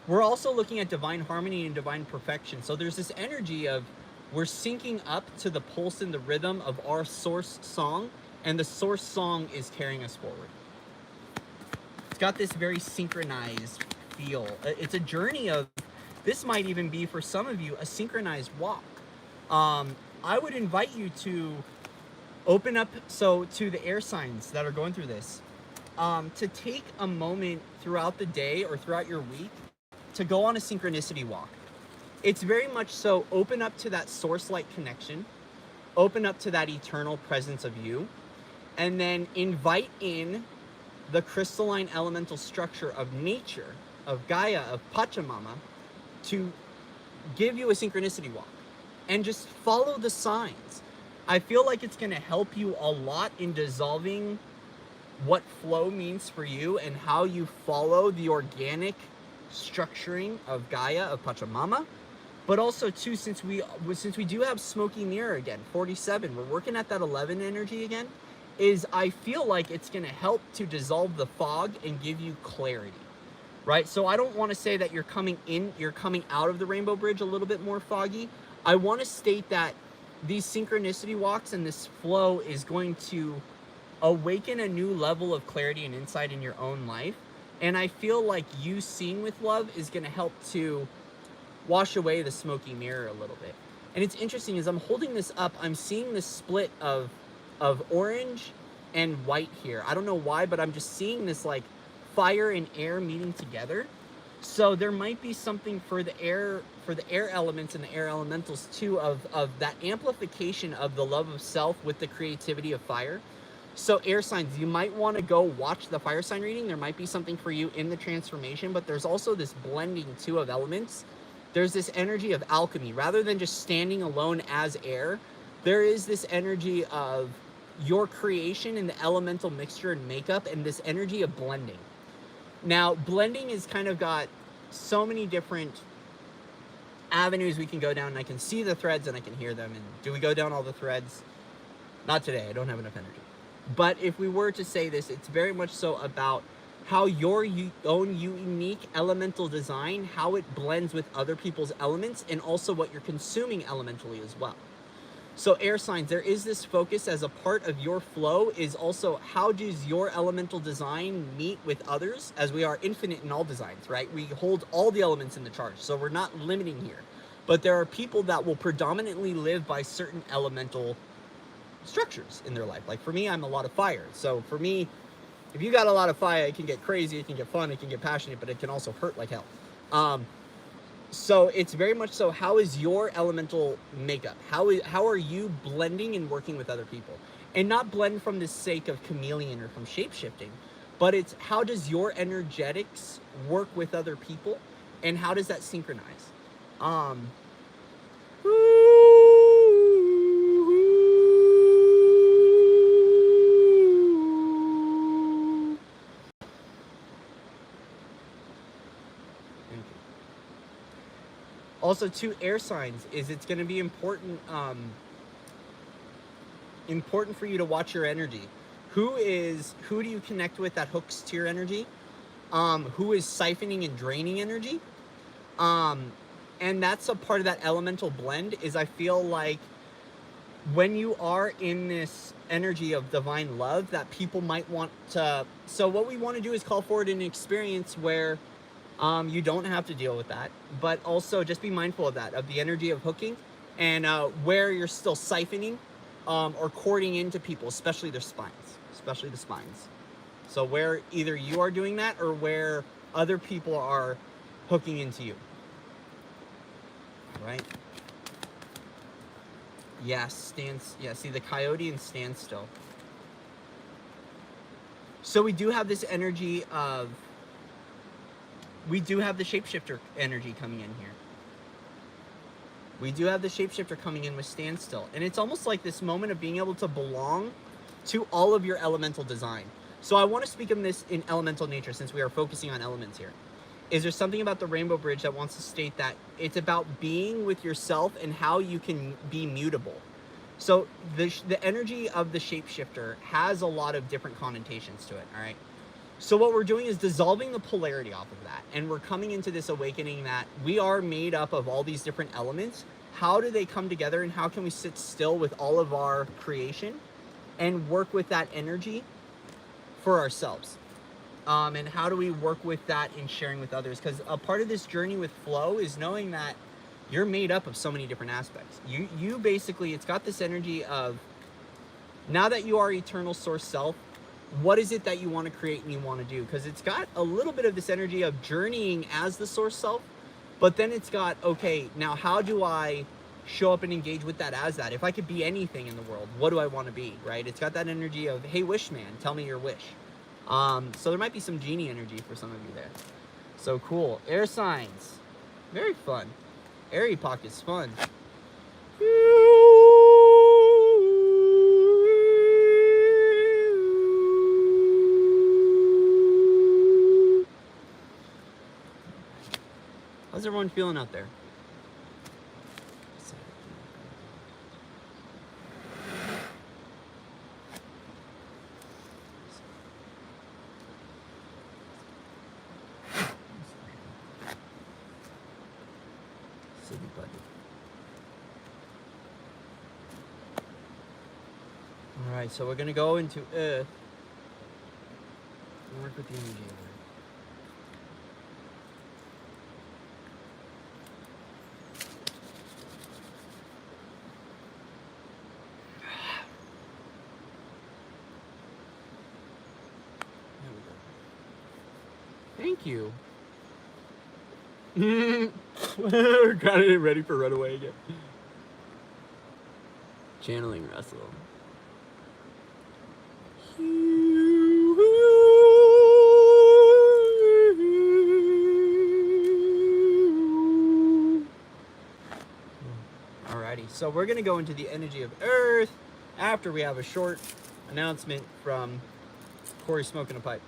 We're also looking at divine harmony and divine perfection. So there's this energy of we're syncing up to the pulse and the rhythm of our source song, and the source song is carrying us forward. It's got this very synchronized feel. It's a journey of, this might even be for some of you a synchronized walk. I would invite you to open up, so to the air signs that are going through this, to take a moment throughout the day or throughout your week to go on a synchronicity walk. It's very much so open up to that source light connection, open up to that eternal presence of you, and then invite in the crystalline elemental structure of nature, of Gaia, of Pachamama, to give you a synchronicity walk and just follow the signs. I feel like it's going to help you a lot in dissolving what flow means for you and how you follow the organic structuring of Gaia, of Pachamama. But also too, since we do have smoky mirror again, 47, we're working at that 11 energy again, is I feel like it's going to help to dissolve the fog and give you clarity. Right? So I don't want to say that you're coming out of the rainbow bridge a little bit more foggy. I want to state that these synchronicity walks and this flow is going to awaken a new level of clarity and insight in your own life. And I feel like you seeing with love is going to help to wash away the smoky mirror a little bit. And it's interesting, as I'm holding this up, I'm seeing this split of orange and white here. I don't know why, but I'm just seeing this like fire and air meeting together. So there might be something for the air elements and the air elementals too, of that amplification of the love of self with the creativity of fire. So air signs, you might want to go watch the fire sign reading. There might be something for you in the transformation, but there's also this blending too of elements. There's this energy of alchemy. Rather than just standing alone as air, there is this energy of your creation and the elemental mixture and makeup, and this energy of blending. Now, blending is kind of got so many different avenues we can go down, and I can see the threads and I can hear them. And do we go down all the threads? Not today. I don't have enough energy. But if we were to say this, it's very much so about how your own unique elemental design, how it blends with other people's elements, and also what you're consuming elementally as well. So air signs, there is this focus as a part of your flow is also how does your elemental design meet with others, as we are infinite in all designs, right? We hold all the elements in the charge, so we're not limiting here. But there are people that will predominantly live by certain elemental structures in their life. Like for me, I'm a lot of fire. So for me, if you got a lot of fire, it can get crazy, it can get fun, it can get passionate, but it can also hurt like hell. So it's very much so, how is your elemental makeup? How are you blending and working with other people? And not blend from the sake of chameleon or from shape-shifting, but it's how does your energetics work with other people, and how does that synchronize? Also, two air signs is it's going to be important for you to watch your energy. Who do you connect with that hooks to your energy? Who is siphoning and draining energy? And that's a part of that elemental blend. Is I feel like when you are in this energy of divine love that people might want to, so what we want to do is call forward an experience where you don't have to deal with that, but also just be mindful of that, of the energy of hooking, and where you're still siphoning or cording into people, especially their spines, especially the spines. So where either you are doing that or where other people are hooking into you. Right? Yes, yeah, see the coyote and standstill. So we do have this energy of, we do have the shapeshifter energy coming in here. We do have the shapeshifter coming in with standstill. And it's almost like this moment of being able to belong to all of your elemental design. So I want to speak of this in elemental nature since we are focusing on elements here. Is there something about the Rainbow Bridge that wants to state that it's about being with yourself and how you can be mutable? So the energy of the shapeshifter has a lot of different connotations to it, all right? So what we're doing is dissolving the polarity off of that. And we're coming into this awakening that we are made up of all these different elements. How do they come together and how can we sit still with all of our creation and work with that energy for ourselves? And how do we work with that in sharing with others? Because a part of this journey with flow is knowing that you're made up of so many different aspects. You basically, it's got this energy of, now that you are eternal source self, what is it that you want to create and you want to do? Because it's got a little bit of this energy of journeying as the source self, but then it's got, okay, now how do I show up and engage with that as that? If I could be anything in the world, what do I want to be, right? It's got that energy of, hey, wish man, tell me your wish. So there might be some genie energy for some of you there. So cool. Air signs. Very fun. Airy pockets, fun. How's everyone feeling out there? Alright, so we're going to go into Earth and work with the energy of Earth. Thank you. Got it ready for runaway again. Channeling Russell. Alrighty, so we're gonna go into the energy of Earth after we have a short announcement from Corey smoking a pipe.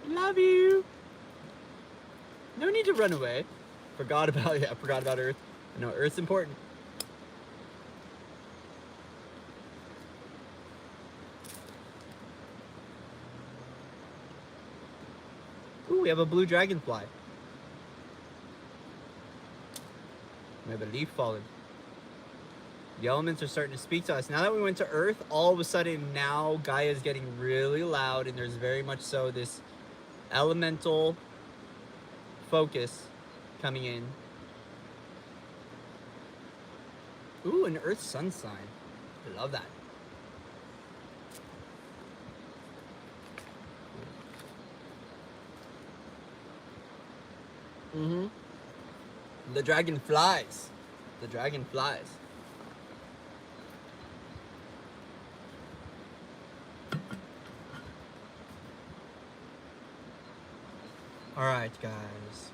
Love you. No need to run away. Forgot about Earth. No, Earth's important. Ooh, we have a blue dragonfly. We have a leaf falling. The elements are starting to speak to us. Now that we went to Earth, all of a sudden now Gaia is getting really loud, and there's very much so this elemental focus coming in. Ooh, an Earth sun sign. I love that. Mm-hmm. The dragon flies. The dragon flies. Alright, guys.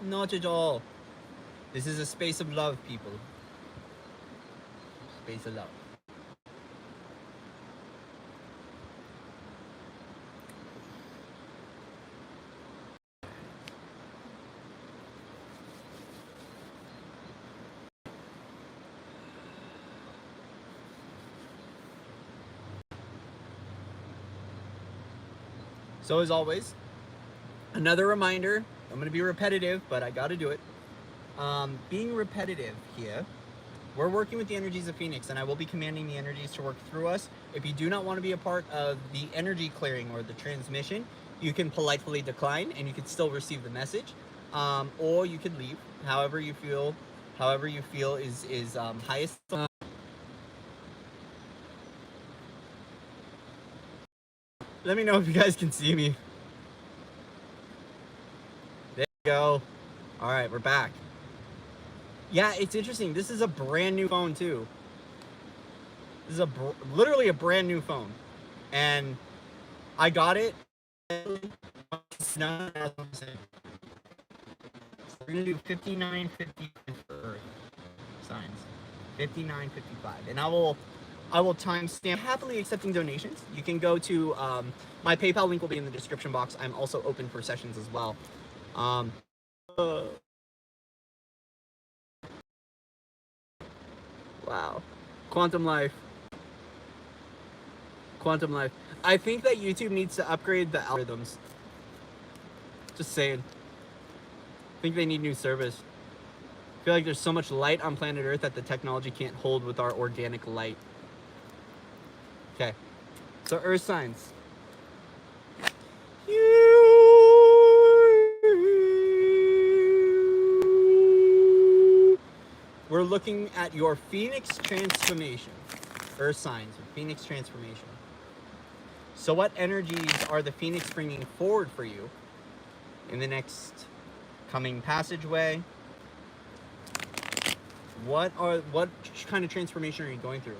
Not at all. This is a space of love, people. Space of love. So as always, another reminder, I'm going to be repetitive, but I got to do it. Being repetitive here, we're working with the energies of Phoenix, and I will be commanding the energies to work through us. If you do not want to be a part of the energy clearing or the transmission, you can politely decline, and you can still receive the message, or you could leave. However you feel is highest. Let me know if you guys can see me. There you go. All right, we're back. Yeah, it's interesting. This is a brand new phone too. This is literally a brand new phone, and I got it. We're gonna do 59.50 for Earth signs, 59.55, and I will timestamp. Happily accepting donations. You can go to my PayPal link will be in the description box. I'm also open for sessions as well. Wow, Quantum Life. I think that YouTube needs to upgrade the algorithms. Just saying. I think they need new service. I feel like there's so much light on planet Earth that the technology can't hold with our organic light. Okay, so Earth signs. We're looking at your Phoenix transformation. Earth signs, Phoenix transformation. So what energies are the Phoenix bringing forward for you in the next coming passageway? What kind of transformation are you going through?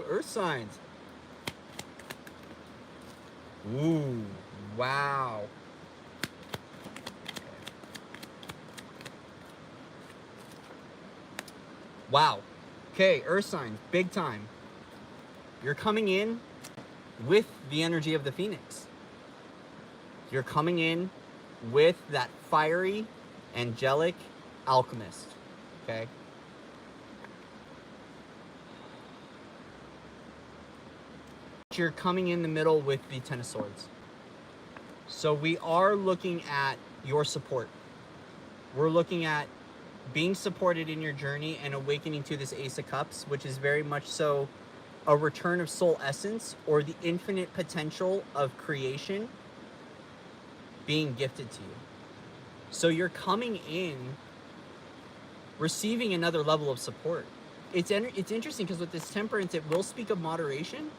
Earth signs. Ooh, wow. Wow. Okay, Earth signs, big time. You're coming in with the energy of the Phoenix. You're coming in with that fiery, angelic alchemist. Okay? You're coming in the middle with the Ten of Swords. So we are looking at your support. We're looking at being supported in your journey and awakening to this Ace of Cups, which is very much so a return of soul essence or the infinite potential of creation being gifted to you. So you're coming in receiving another level of support. It's interesting because with this Temperance, it will speak of moderation,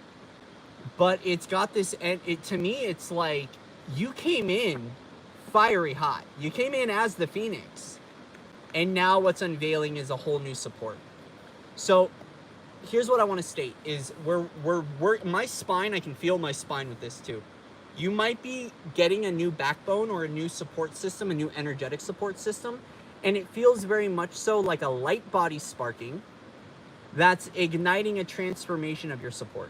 but it's got this, and to me, it's like you came in fiery hot. You came in as the Phoenix, and now what's unveiling is a whole new support. So here's what I want to state is we're my spine, I can feel my spine with this too. You might be getting a new backbone or a new support system, a new energetic support system, and it feels very much so like a light body sparking that's igniting a transformation of your support.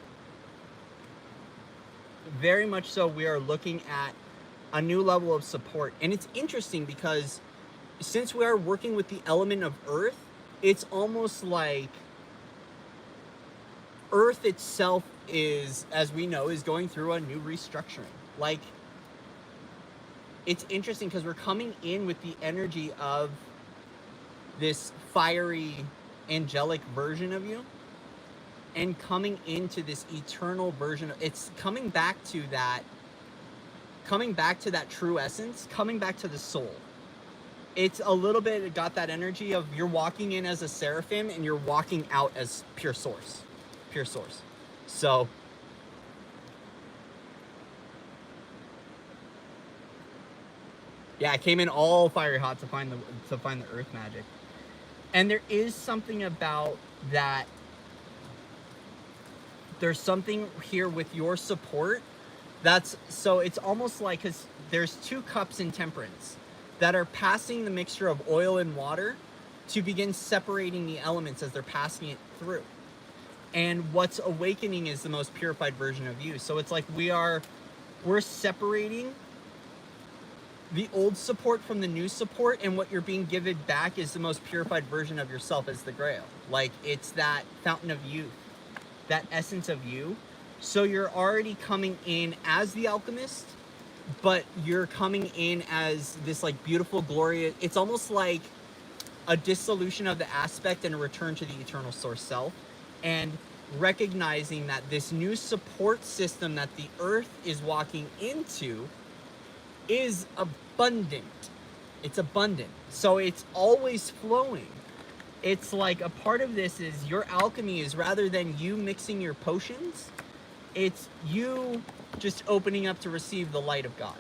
Very much so, we are looking at a new level of support. And it's interesting because since we are working with the element of Earth, it's almost like Earth itself is, as we know, is going through a new restructuring. Like, it's interesting because we're coming in with the energy of this fiery, angelic version of you and coming into this eternal version of, it's coming back to that true essence, coming back to the soul. It's a little bit, it got that energy of you're walking in as a seraphim and you're walking out as pure source. So yeah, I came in all fiery hot to find the Earth magic. And there is something about that, there's something here with your support that's, so it's almost like, because there's 2 cups in temperance that are passing the mixture of oil and water to begin separating the elements as they're passing it through. And what's awakening is the most purified version of you. So it's like we're separating the old support from the new support, and what you're being given back is the most purified version of yourself as the Grail. Like, it's that fountain of youth, that essence of you. So you're already coming in as the alchemist, but you're coming in as this like beautiful, glorious, it's almost like a dissolution of the aspect and a return to the eternal source self, and recognizing that this new support system that the earth is walking into is abundant. It's abundant. So it's always flowing. It's like a part of this is your alchemy is, rather than you mixing your potions, it's you just opening up to receive the light of God,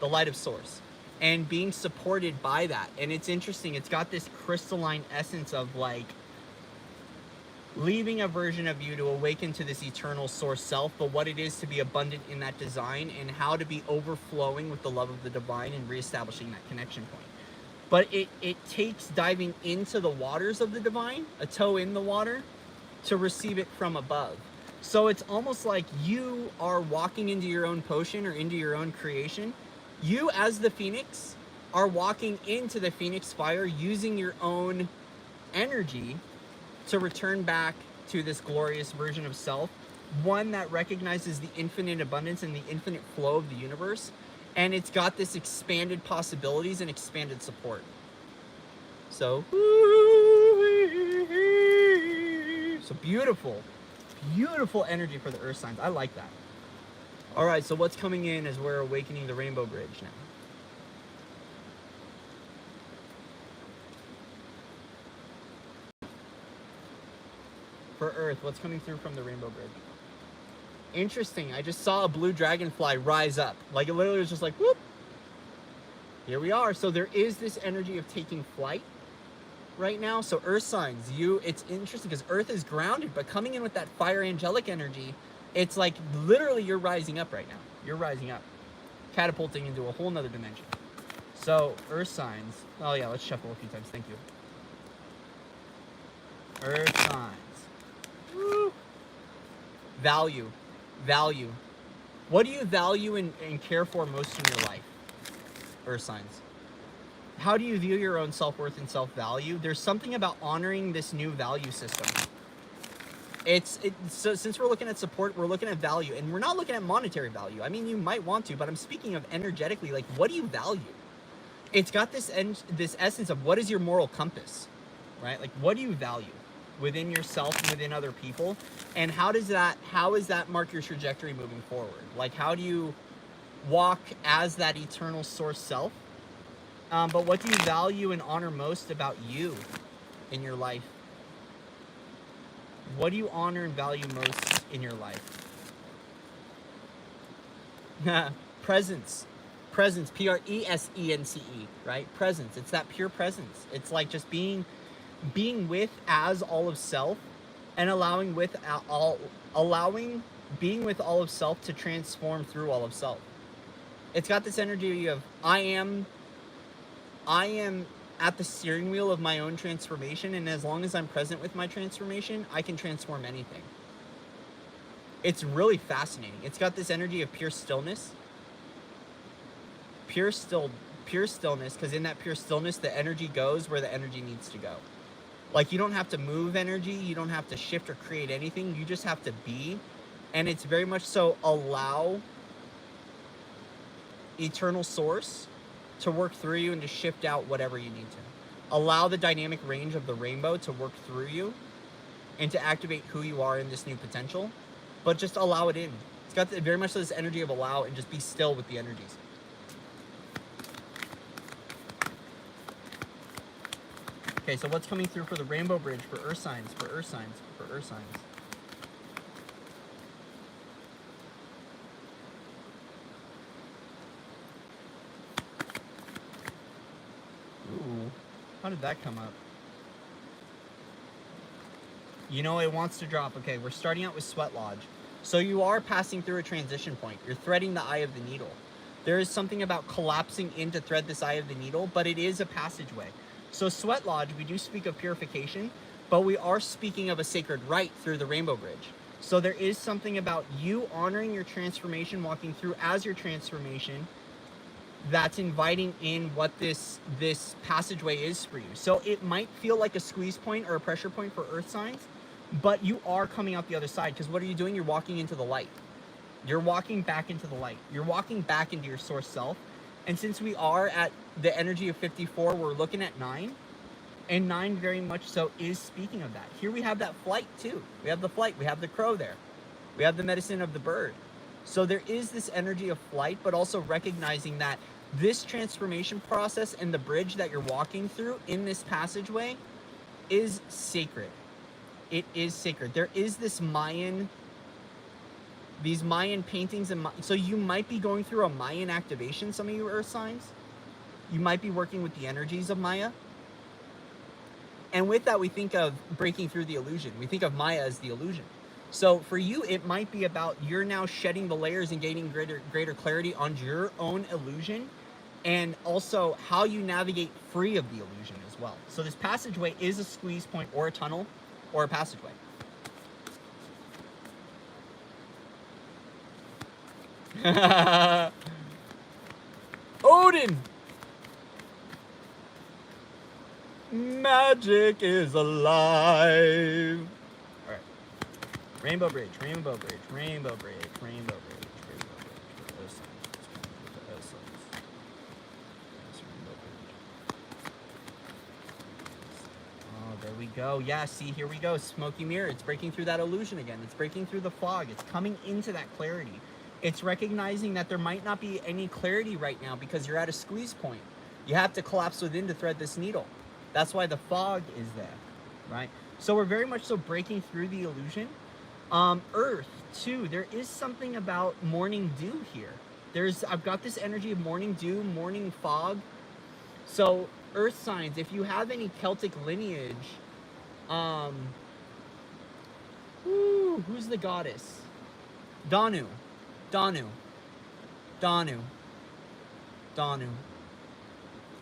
the light of source, and being supported by that. And it's interesting. It's got this crystalline essence of like leaving a version of you to awaken to this eternal source self, but what it is to be abundant in that design, and how to be overflowing with the love of the divine and reestablishing that connection point. But it takes diving into the waters of the divine, a toe in the water, to receive it from above. So it's almost like you are walking into your own potion or into your own creation. You, as the phoenix, are walking into the phoenix fire using your own energy to return back to this glorious version of self, one that recognizes the infinite abundance and the infinite flow of the universe, and it's got this expanded possibilities and expanded support. So beautiful, beautiful energy for the earth signs. I like that. All right, so what's coming in as we're awakening the rainbow bridge now? For Earth, what's coming through from the rainbow bridge? Interesting. I just saw a blue dragonfly rise up. Like, it literally was just like, whoop. Here we are. So there is this energy of taking flight right now. So Earth signs, it's interesting because Earth is grounded, but coming in with that fire angelic energy, it's like literally you're rising up right now. You're rising up, catapulting into a whole nother dimension. So Earth signs. Oh yeah, let's shuffle a few times. Thank you. Earth signs. Woo. Value. What do you value and care for most in your life? Earth signs. How do you view your own self-worth and self-value? There's something about honoring this new value system. So since we're looking at support, we're looking at value, and we're not looking at monetary value. I mean, you might want to, but I'm speaking of energetically, like, what do you value? It's got this essence of what is your moral compass, right? Like, what do you value within yourself and within other people? And how does that mark your trajectory moving forward? Like, how do you walk as that eternal source self? But what do you value and honor most about you in your life? What do you honor and value most in your life? Presence. Presence, right? Presence. It's that pure presence. It's like just being with as all of self, and being with all of self to transform through all of self. It's got this energy of I am at the steering wheel of my own transformation, and as long as I'm present with my transformation, I can transform anything. It's really fascinating. It's got this energy of pure stillness. Pure stillness, because in that pure stillness, the energy goes where the energy needs to go. Like, you don't have to move energy, you don't have to shift or create anything, you just have to be. And it's very much so allow eternal source to work through you and to shift out whatever you need to. Allow the dynamic range of the rainbow to work through you and to activate who you are in this new potential, but just allow it in. It's got very much this energy of allow and just be still with the energies. Okay, so what's coming through for the rainbow bridge for earth signs, for earth signs, for earth signs? Ooh, how did that come up? You know it wants to drop. Okay, we're starting out with Sweat Lodge. So you are passing through a transition point. You're threading the eye of the needle. There is something about collapsing in to thread this eye of the needle, but it is a passageway. So Sweat Lodge, we do speak of purification, but we are speaking of a sacred rite through the Rainbow Bridge. So there is something about you honoring your transformation, walking through as your transformation, that's inviting in what this passageway is for you. So it might feel like a squeeze point or a pressure point for earth signs, but you are coming out the other side, because what are you doing? You're walking into the light. You're walking back into the light. You're walking back into your source self. And since we are at the energy of 54, we're looking at 9. And 9 very much so is speaking of that. Here we have that flight too. We have the flight. We have the crow there. We have the medicine of the bird. So there is this energy of flight, but also recognizing that this transformation process and the bridge that you're walking through in this passageway is sacred. It is sacred. There is this these Mayan paintings, and so you might be going through a Mayan activation, some of you earth signs. You might be working with the energies of Maya. And with that, we think of breaking through the illusion. We think of Maya as the illusion. So for you, it might be about you're now shedding the layers and gaining greater clarity on your own illusion, and also how you navigate free of the illusion as well. So this passageway is a squeeze point or a tunnel or a passageway. Odin! Magic is alive. All right. Rainbow Bridge, Rainbow Bridge, Rainbow Bridge, Rainbow Bridge, Rainbow Bridge. Oh, there we go. Yeah, see, here we go. Smoky mirror. It's breaking through that illusion again. It's breaking through the fog. It's coming into that clarity. It's recognizing that there might not be any clarity right now because you're at a squeeze point. You have to collapse within to thread this needle. That's why the fog is there, right? So we're very much so breaking through the illusion. Earth, too. There is something about morning dew here. I've got this energy of morning dew, morning fog. So earth signs, if you have any Celtic lineage, who's the goddess? Danu. Danu.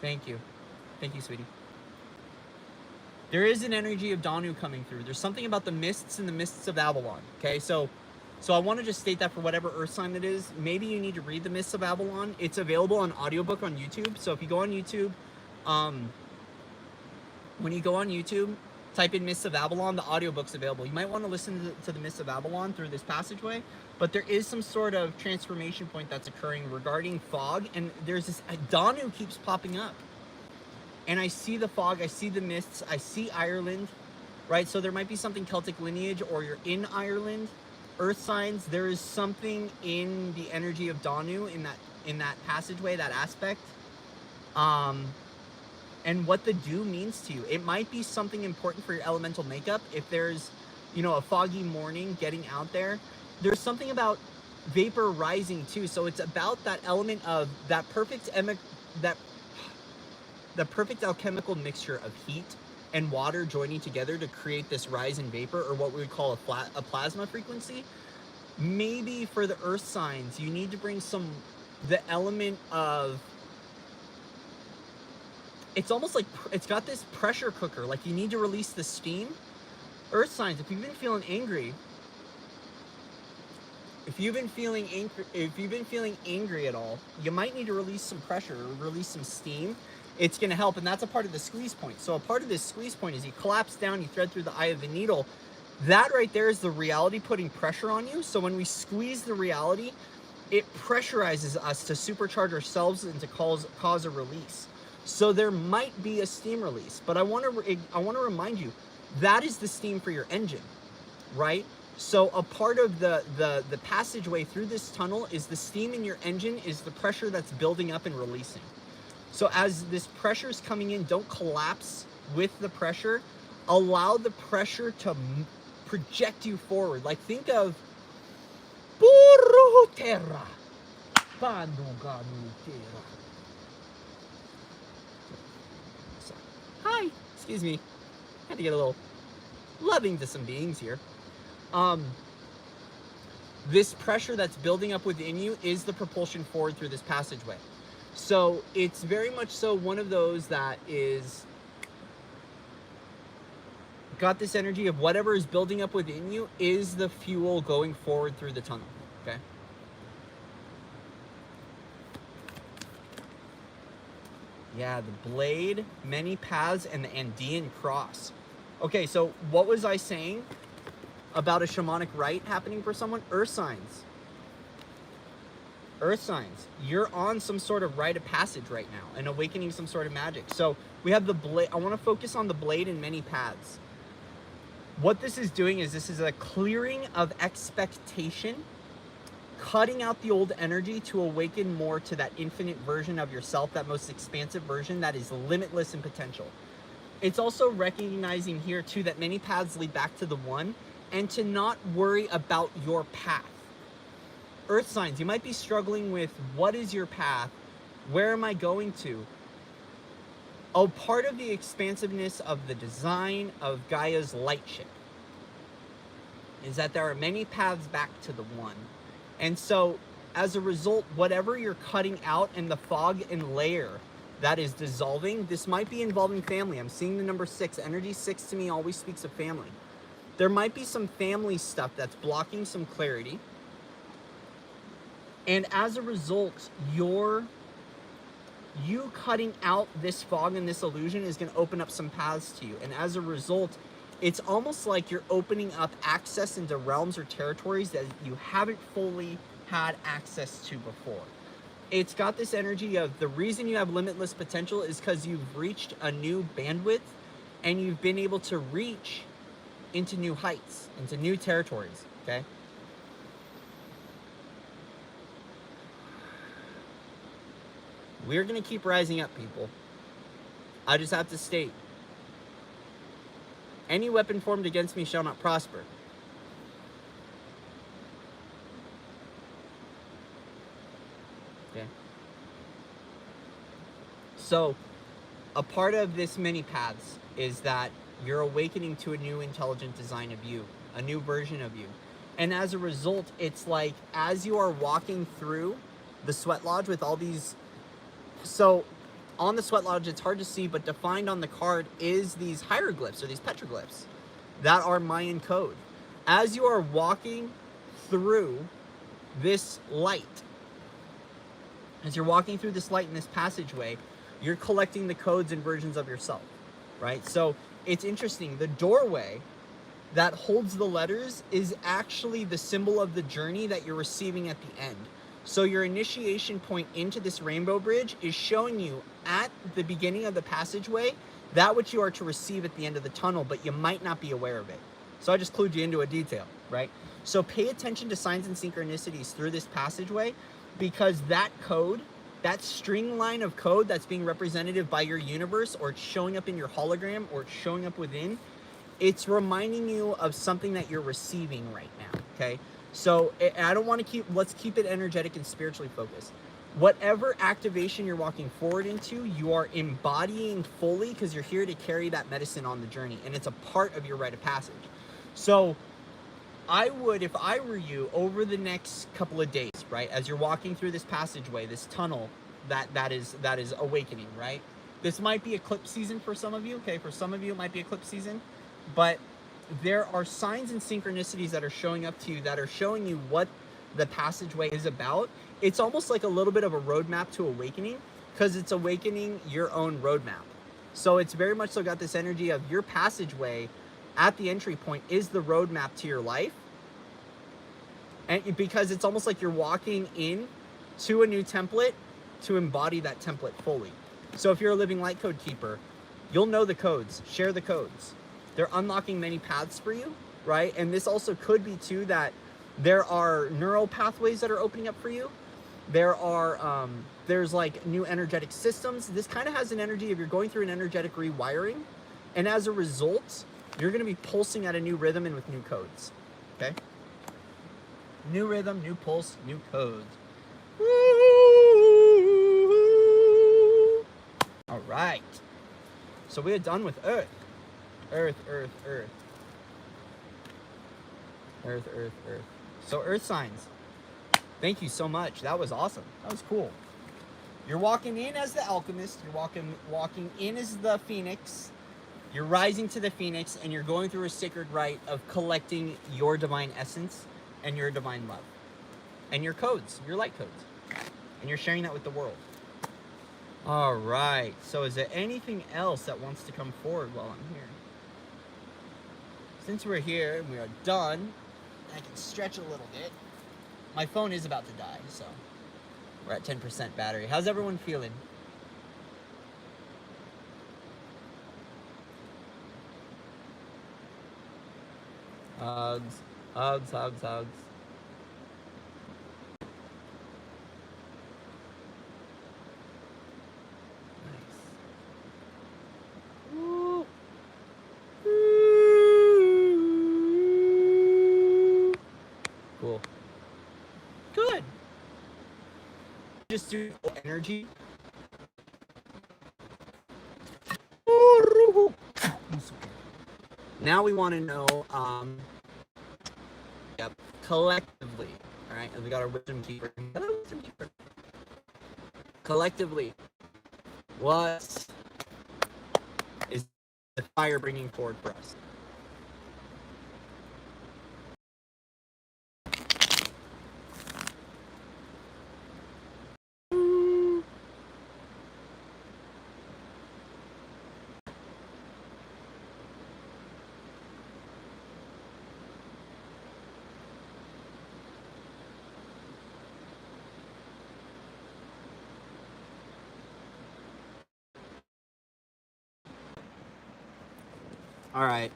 Thank you. Thank you, sweetie. There is an energy of Danu coming through. There's something about the mists and the mists of Avalon. Okay, so I want to just state that for whatever earth sign it is, maybe you need to read the Mists of Avalon. It's available on audiobook on YouTube. So if you go on YouTube, when you go on YouTube, type in Mists of Avalon, the audiobook's available. You might want to listen to the Mists of Avalon through this passageway, but there is some sort of transformation point that's occurring regarding fog, and there's this, Danu keeps popping up. And I see the fog, I see the mists, I see Ireland, right? So there might be something Celtic lineage, or you're in Ireland. Earth signs, there is something in the energy of Danu in that passageway, that aspect. And what the dew means to you. It might be something important for your elemental makeup. If there's, a foggy morning getting out there, there's something about vapor rising too. So it's about that element of that perfect alchemical mixture of heat and water joining together to create this rise in vapor, or what we would call a plasma frequency. Maybe for the earth signs, you need to bring the element of, it's almost like it's got this pressure cooker, like you need to release the steam. Earth signs, if you've been feeling angry, if you've been feeling angry at all, you might need to release some pressure, or release some steam. It's going to help, and that's a part of the squeeze point. So a part of this squeeze point is you collapse down, you thread through the eye of the needle. That right there is the reality putting pressure on you. So when we squeeze the reality, it pressurizes us to supercharge ourselves and to cause a release. So there might be a steam release, but I want to remind you, that is the steam for your engine, right? So a part of the passageway through this tunnel is the steam in your engine, is the pressure that's building up and releasing. So as this pressure is coming in, don't collapse with the pressure. Allow the pressure to project you forward. Like, think of Puro terra, panuganu terra. Hi, excuse me. Had to get a little loving to some beings here. This pressure that's building up within you is the propulsion forward through this passageway. So it's very much so one of those that is got this energy of whatever is building up within you is the fuel going forward through the tunnel, okay? Yeah, the blade, many paths, and the Andean cross. Okay, so what was I saying about a shamanic rite happening for someone? Earth signs. Earth signs. You're on some sort of rite of passage right now and awakening some sort of magic. So we have the blade. I want to focus on the blade and many paths. What this is doing is this is a clearing of expectation, cutting out the old energy to awaken more to that infinite version of yourself, that most expansive version that is limitless in potential. It's also recognizing here too that many paths lead back to the one, and to not worry about your path. Earth signs, you might be struggling with what is your path? Where am I going to? Oh, part of the expansiveness of the design of Gaia's light ship is that there are many paths back to the one. And so as a result, whatever you're cutting out and the fog and layer that is dissolving, this might be involving family. I'm seeing the number 6. Energy 6 to me always speaks of family. There might be some family stuff that's blocking some clarity. And as a result, you cutting out this fog and this illusion is going to open up some paths to you. And as a result, it's almost like you're opening up access into realms or territories that you haven't fully had access to before. It's got this energy of the reason you have limitless potential is because you've reached a new bandwidth and you've been able to reach into new heights, into new territories, okay? We're going to keep rising up, people. I just have to state, any weapon formed against me shall not prosper. Okay. So, a part of this many paths is that you're awakening to a new intelligent design of you, a new version of you. And as a result, it's like as you are walking through the sweat lodge with all these, so on the sweat lodge, it's hard to see, but defined on the card is these hieroglyphs or these petroglyphs that are Mayan code. As you are walking through this light, as you're walking through this light in this passageway, you're collecting the codes and versions of yourself, right? So it's interesting. The doorway that holds the letters is actually the symbol of the journey that you're receiving at the end. So your initiation point into this rainbow bridge is showing you at the beginning of the passageway that which you are to receive at the end of the tunnel, but you might not be aware of it. So I just clued you into a detail, right? So pay attention to signs and synchronicities through this passageway, because that code, that string line of code that's being representative by your universe, or it's showing up in your hologram, or it's showing up within, it's reminding you of something that you're receiving right now, okay? So I don't want to let's keep it energetic and spiritually focused. Whatever activation you're walking forward into, you are embodying fully, because you're here to carry that medicine on the journey, and it's a part of your rite of passage. So I would, if I were you, over the next couple of days, right, as you're walking through this passageway, this tunnel that is awakening, right? This might be eclipse season for some of you, okay? For some of you, it might be eclipse season, but there are signs and synchronicities that are showing up to you that are showing you what the passageway is about. It's almost like a little bit of a roadmap to awakening, because it's awakening your own roadmap. So it's very much so got this energy of your passageway at the entry point is the roadmap to your life. And because it's almost like you're walking in to a new template to embody that template fully. So if you're a living light code keeper, you'll know the codes, share the codes. They're unlocking many paths for you, right? And this also could be too that there are neural pathways that are opening up for you. There are, there's like new energetic systems. This kind of has an energy of you're going through an energetic rewiring. And as a result, you're going to be pulsing at a new rhythm and with new codes, okay? New rhythm, new pulse, new codes. All right. So we are done with Earth. Earth, Earth, Earth. Earth, Earth, Earth. So Earth signs. Thank you so much. That was awesome. That was cool. You're walking in as the alchemist. You're walking in as the phoenix. You're rising to the phoenix, and you're going through a sacred rite of collecting your divine essence and your divine love. And your codes, your light codes. And you're sharing that with the world. All right. So is there anything else that wants to come forward while I'm here? Since we're here and we are done, I can stretch a little bit. My phone is about to die, so we're at 10% battery. How's everyone feeling? Hugs, hugs, hugs, hugs. Nice. Ooh. Ooh. Cool. Good. Just do energy. Now we want to know, yep, collectively, all right, and we got our wisdom keeper. Hello, wisdom keeper. Collectively, what is the fire bringing forward for us? All right.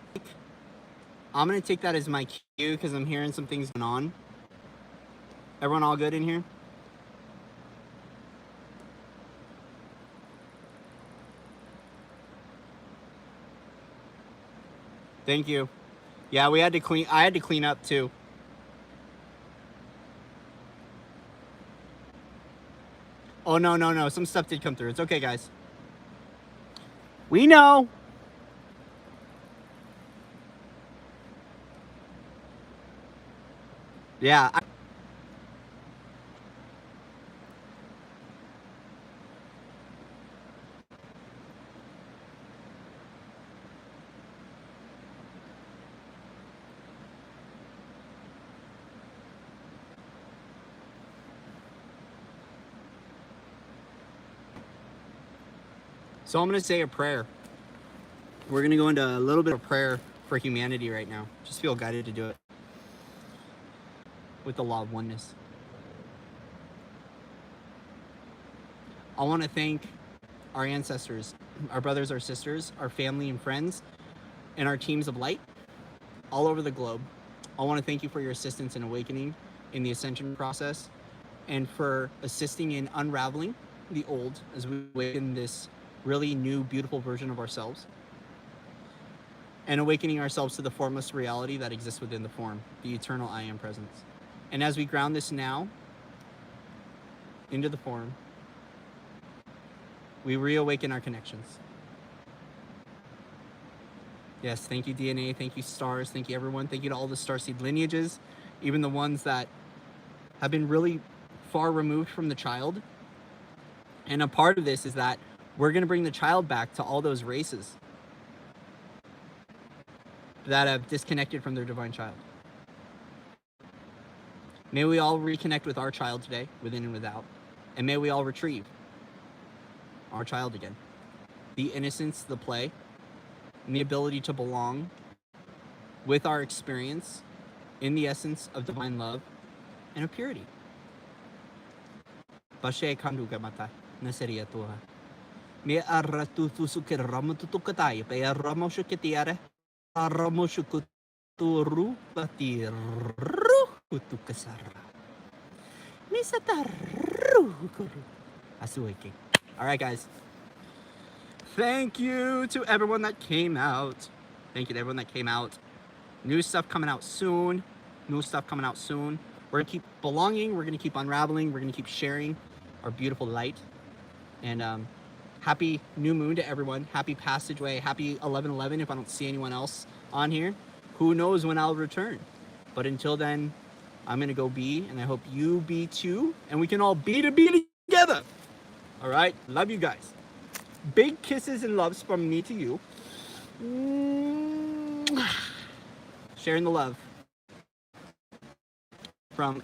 I'm going to take that as my cue because I'm hearing some things going on. Everyone all good in here? Thank you. Yeah, I had to clean up too. Oh, no. Some stuff did come through. It's okay, guys. We know. Yeah. So I'm going to say a prayer. We're going to go into a little bit of prayer for humanity right now. Just feel guided to do it with the law of oneness. I want to thank our ancestors, our brothers, our sisters, our family and friends, and our teams of light all over the globe. I want to thank you for your assistance in awakening in the ascension process and for assisting in unraveling the old as we awaken this really new, beautiful version of ourselves and awakening ourselves to the formless reality that exists within the form, the eternal I Am presence. And as we ground this now into the form, we reawaken our connections. Yes, thank you, DNA. Thank you, stars. Thank you, everyone. Thank you to all the starseed lineages, even the ones that have been really far removed from the child. And a part of this is that we're going to bring the child back to all those races that have disconnected from their divine child. May we all reconnect with our child today, within and without. And may we all retrieve our child again. The innocence, the play, and the ability to belong with our experience in the essence of divine love and of purity. Bashe kanduga mata naseria tua. Me arratu fusuke ramututukatay pe ramoshuketiare ramoshukuturu patiru kutukasara. Misataru asuike. All right, guys. Thank you to everyone that came out. Thank you to everyone that came out. New stuff coming out soon. We're going to keep belonging. We're going to keep unraveling. We're going to keep sharing our beautiful light. And happy new moon to everyone. Happy passageway. Happy 11/11 if I don't see anyone else on here. Who knows when I'll return. But until then, I'm going to go be, and I hope you be too, and we can all be together. All right? Love you guys. Big kisses and loves from me to you. Sharing the love from